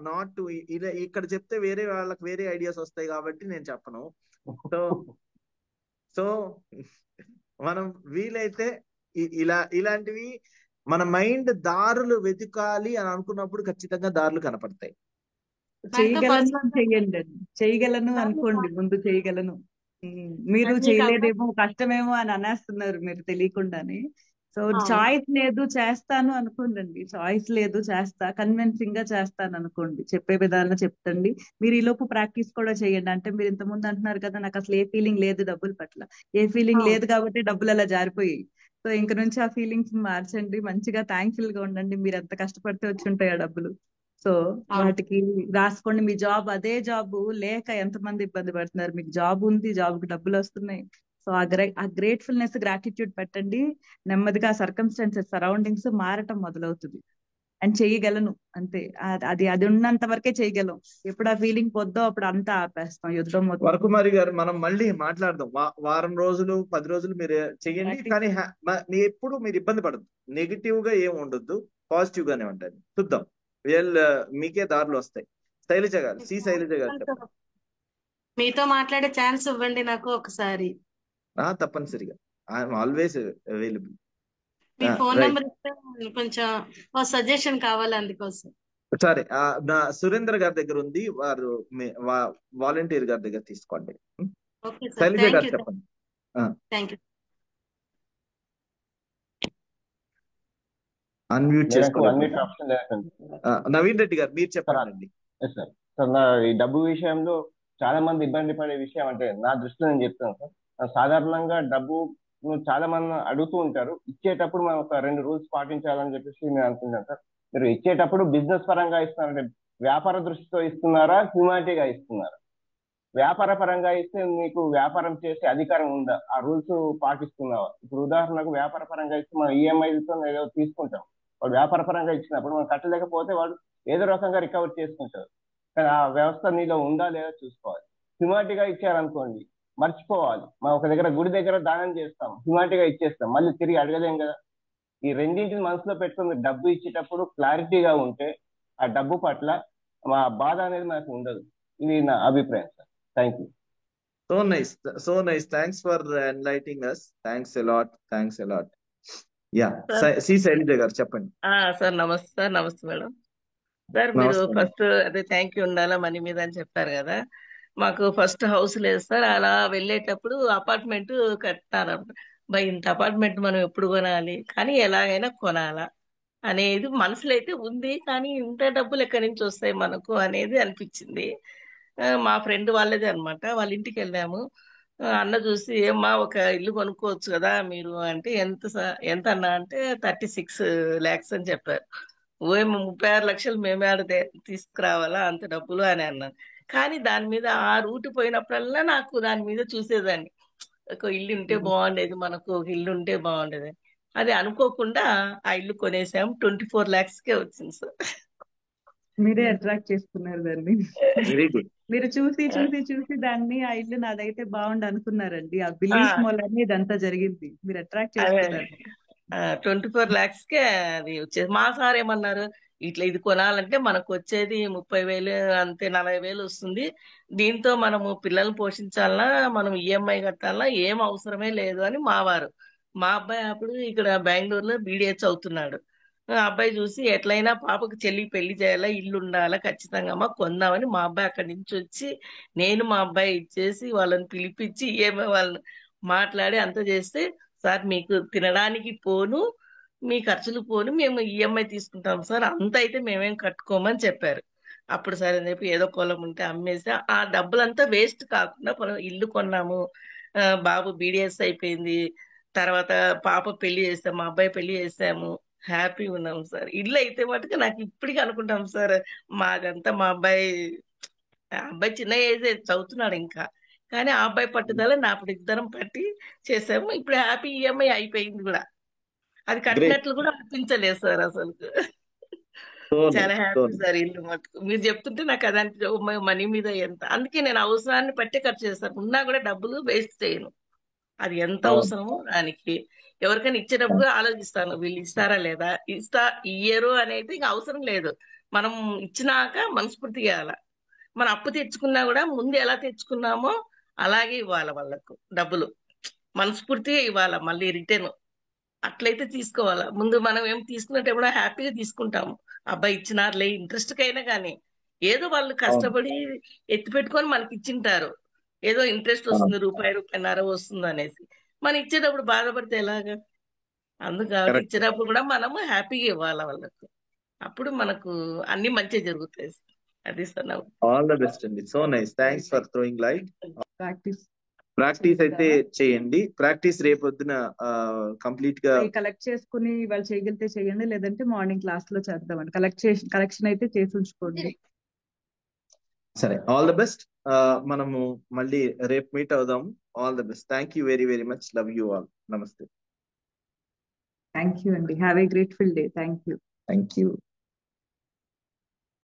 నాట్ ఇలా ఇక్కడ చెప్తే వేరే వాళ్ళకి వేరే ఐడియాస్ వస్తాయి కాబట్టి నేను చెప్పను. సో మనం వీలైతే ఇలాంటివి మన మైండ్ దారులు వెతకాలి అని అనుకున్నప్పుడు ఖచ్చితంగా దారులు కనపడతాయి. చేయగలను అనుకోండి, ముందు చేయగలను. మీరు చేయలేదేమో, కష్టమేమో అని అనేస్తున్నారు మీరు తెలియకుండానే. సో చాయిస్ లేదు చేస్తాను అనుకోండి, చాయిస్ లేదు చేస్తా, కన్విన్సింగ్ గా చేస్తాను అనుకోండి, చెప్పే విధానం చెప్తండి. మీరు ఈ లోపు ప్రాక్టీస్ కూడా చేయండి. అంటే మీరు ఇంతకుముందు అంటున్నారు కదా, నాకు అసలు ఏ ఫీలింగ్ లేదు డబ్బుల పట్ల, ఏ ఫీలింగ్ లేదు కాబట్టి డబ్బులు అలా జారిపోయాయి. సో ఇంక నుంచి ఆ ఫీలింగ్స్ మార్చండి, మంచిగా థ్యాంక్ఫుల్ గా ఉండండి. మీరు ఎంత కష్టపడితే వచ్చి ఉంటాయి ఆ డబ్బులు. సో వాటికి రాసుకోండి. మీ జాబ్, అదే జాబ్ లేక ఎంతమంది ఇబ్బంది పడుతున్నారు, మీకు జాబ్ ఉంది, జాబ్ కి డబ్బులు వస్తున్నాయి. సో ఆ గ్రేట్ఫుల్నెస్, గ్రాటిట్యూడ్ పెట్టండి. నెమ్మదిగా సర్కమ్స్టాన్సెస్, సరౌండింగ్స్ మారటం మొదలవుతుంది. అండ్ చేయగలను అంతే, అది ఉన్నంత వరకే చేయగలం. ఎప్పుడు ఆ ఫీలింగ్ పొద్దో అప్పుడు అంతా ఆపేస్తాం, యుద్ధం వరకుమారి గారు మనం మళ్ళీ మాట్లాడదాం. వారం రోజులు 10 రోజులు మీరు చెయ్యండి. కానీ ఎప్పుడు మీరు ఇబ్బంది పడద్దు, నెగిటివ్ గా ఏం ఉండొద్దు, పాజిటివ్ గానే ఉండండి. చూద్దాం, మీకే దారులు వస్తాయి. శైలజ గారు, శైలజ గారు చెప్పండి. మీతో మాట్లాడే ఛాన్స్ ఇవ్వండి నాకు ఒకసారి. తప్పనిసరిగా, I'm always available. Me phone number ఇస్తే కొంచెం సజెషన్ కావాలి అందుకోసం. సరే, నా సురేంద్ర గారి దగ్గర ఉంది, వారు వాలంటీర్ గారి దగ్గర తీసుకోండి. శైలజ గారు చెప్పండి. అన్మ్యూట్ చేసుకోండి. నవీన్ రెడ్డి గారు మీరు చెప్పండి. సార్, నా ఈ డబ్బు విషయంలో చాలా మంది ఇబ్బంది పడే విషయం అంటే నా దృష్టిలో నేను చెప్తాను సార్. సాధారణంగా డబ్బు చాలా మంది అడుగుతూ ఉంటారు. ఇచ్చేటప్పుడు మనం ఒక 2 రూల్స్ పాటించాలని చెప్పేసి నేను అనుకుంటాను సార్. మీరు ఇచ్చేటప్పుడు బిజినెస్ పరంగా ఇస్తున్నారంటే వ్యాపార దృష్టితో ఇస్తున్నారా, హ్యూమానిటీగా ఇస్తున్నారా? వ్యాపార పరంగా ఇస్తే మీకు వ్యాపారం చేసే అధికారం ఉందా, ఆ రూల్స్ పాటిస్తున్నావా? ఇప్పుడు ఉదాహరణకు వ్యాపార పరంగా ఇస్తే మనం ఈఎంఐలతో ఏదో తీసుకుంటాం. వాడు వ్యాపార పరంగా ఇచ్చినప్పుడు మనం కట్టలేకపోతే వాడు ఏదో రకంగా రికవర్ చేసుకుంటారు. కానీ ఆ వ్యవస్థ నీలో ఉందా లేదా చూసుకోవాలి. హ్యూమానిటీగా ఇచ్చారనుకోండి, మర్చిపోవాలి. మనం ఒక దగ్గర గుడి దగ్గర దానం చేస్తాం, హ్యూమానిటీగా ఇచ్చేస్తాం, మళ్ళీ తిరిగి అడగలేం కదా. ఈ రెండింటిని మనసులో పెట్టుకుని డబ్బు ఇచ్చేటప్పుడు క్లారిటీగా ఉంటే ఆ డబ్బు పట్ల మా బాధ అనేది మనకు ఉండదు. ఇది నా అభిప్రాయం sir. Thank you. So nice. Thanks for enlightening us. Thanks a lot. Yeah, Shailaja గారు చెప్పండి. సార్ నమస్తే మేడం. సార్ మీరు ఫస్ట్ అదే థ్యాంక్ యూ ఉండాలా మనీ మీద అని చెప్పారు కదా. మాకు ఫస్ట్ హౌస్ లేదు సార్. అలా వెళ్ళేటప్పుడు అపార్ట్మెంట్ కట్టారు. ఇంత అపార్ట్మెంట్ మనం ఎప్పుడు కొనాలి, కానీ ఎలాగైనా కొనాలా అనేది మనసులో అయితే ఉంది. కానీ ఇంత డబ్బులు ఎక్కడి నుంచి వస్తాయి మనకు అనేది అనిపించింది. మా ఫ్రెండ్ వాళ్ళదే అనమాట. వాళ్ళ ఇంటికి వెళ్ళాము. అన్న చూసి ఏమ్మా ఒక ఇల్లు కొనుక్కోవచ్చు కదా మీరు అంటే, ఎంత అన్నా అంటే 36 lakhs అని చెప్పారు. 36 లక్షలు మేమే ఆడితే తీసుకురావాలా అంత డబ్బులు అని అన్నాను. కానీ దాని మీద ఆ రూట్ పోయినప్పుడల్లా నాకు దాని మీద చూసేదాన్ని, ఒక ఇల్లు ఉంటే బాగుండేది, మనకు ఒక ఇల్లు ఉంటే బాగుండేది. అది అనుకోకుండా ఆ ఇల్లు కొనేసాం. 24 lakhs కే వచ్చింది సార్. మీరే అట్రాక్ట్ చేసుకున్నారు దాన్ని. మీరు చూసి దాన్ని, ఆ ఇల్లు నాదైతే బాగుండు అనుకున్నారండి. ఆ బిలీఫ్ మూలనే ఇదంతా జరిగింది. మీరు అట్రాక్ట్ చేసుకున్నారు. 24 lakhs కే అది వచ్చేది. మా సార్ ఏమన్నారు, ఇట్లా ఇది కొనాలంటే మనకు వచ్చేది 30,000 అంతే, 40,000 వస్తుంది. దీంతో మనము పిల్లల్ని పోషించాలన్నా, మనం ఈఎంఐ కట్టాలన్నా ఏం అవసరమే లేదు అని మావారు. మా అబ్బాయి అప్పుడు ఇక్కడ బెంగళూరులో బీడీఏ చదువుతున్నాడు. అబ్బాయి చూసి ఎట్లయినా పాపకు చెల్లి పెళ్లి చేయాలా, ఇల్లు ఉండాలా, ఖచ్చితంగా అమ్మ కొందామని మా అబ్బాయి అక్కడి నుంచి వచ్చి, నేను మా అబ్బాయి ఇచ్చేసి వాళ్ళని పిలిపించి ఈఎంఐ వాళ్ళని మాట్లాడి అంత చేస్తే, సార్ మీకు తినడానికి పోను, మీ ఖర్చులు పోను మేము ఈఎంఐ తీసుకుంటాం సార్, అంత అయితే మేమేం కట్టుకోమని చెప్పారు. అప్పుడు సరే అని చెప్పి ఏదో పొలం ఉంటే అమ్మేసి ఆ డబ్బులంతా వేస్ట్ కాకుండా ఇల్లు కొన్నాము, బాబు బీడిఎస్ అయిపోయింది, తర్వాత పాప పెళ్లి చేసాము, మా అబ్బాయి పెళ్లి చేసాము, హ్యాపీ ఉన్నాం సార్. ఇల్లు అయితే మటుకు నాకు ఇప్పటికీ అనుకుంటాం సార్, మాదంతా మా అబ్బాయి చిన్న ఏజ్ చదువుతున్నాడు ఇంకా, కానీ ఆ అబ్బాయి పట్టుదల నా ఇద్దరం పట్టి చేసాము. ఇప్పుడు హ్యాపీ ఈఎంఐ అయిపోయింది కూడా, అది గ్రేట్. కట్టినట్లు కూడా అనిపించలేదు సార్ అసలు. సో చాలా nice, so happy nice. Sir ఇల్లు మటుకు. మీరు చెప్తుంటే నాకు అది మనీ మీద ఎంత, అందుకే నేను అవసరాన్ని బట్టే ఖర్చు చేస్తాను, ఉన్నా కూడా డబ్బులు వేస్ట్ చేయను. అది ఎంత అవును, అవసరమో దానికి. ఎవరికైనా ఇచ్చేటప్పుడు ఆలోచిస్తాను, వీళ్ళు ఇస్తారా లేదా, ఇయ్యరు అనేది ఇంకా అవసరం లేదు. మనం ఇచ్చినాక మనస్ఫూర్తిగా ఇవ్వాల. మనం అప్పు తెచ్చుకున్నా కూడా ముందు ఎలా తెచ్చుకున్నామో అలాగే ఇవ్వాలి వాళ్ళకు డబ్బులు, మనస్ఫూర్తిగా ఇవ్వాలా, మళ్ళీ రిటర్న్ అట్లయితే తీసుకోవాలా. ముందు మనం ఏం తీసుకున్నప్పుడు హ్యాపీగా తీసుకుంటాము, అబ్బాయి ఇచ్చినారులే ఇంట్రెస్ట్ కైనా కానీ, ఏదో వాళ్ళు అవును, కష్టపడి ఎత్తి పెట్టుకొని మనకి ఇచ్చింటారు, ఏదో ఇంట్రెస్ట్ అవును. వస్తుంది, రూపాయిన్నర వస్తుంది అనేసి మనం ఇచ్చేటప్పుడు బాధపడితే ఎలాగా. అందుకు కాబట్టి కరెక్ట్. ఇచ్చినప్పుడు కూడా మనము హ్యాపీగా ఇవ్వాలి వాళ్ళకు, అప్పుడు మనకు అన్ని మంచిగా జరుగుతాయి. అది సార్ నా ఆల్ ద బెస్ట్ అండి. So nice, thanks for throwing light. Practice practice అయితే చేయండి. ప్రాక్టీస్ రేపొద్దున కంప్లీట్ గా కలెక్ట్ చేసుకుని వాళ్ళు చేయగలిగితే చేయండి, లేదంటే మార్నింగ్ క్లాస్ లో చేద్దామండి. కలెక్షన్ అయితే చేసి ఉంచుకోండి. సరే, ఆల్ ద బెస్ట్. మనము మళ్ళీ రేపు మీట్ అవుదాము. All the best. Thank you very very much. Love you all. నమస్తే. థ్యాంక్ యూ అండి. Have a grateful day. Thank you. Thank you.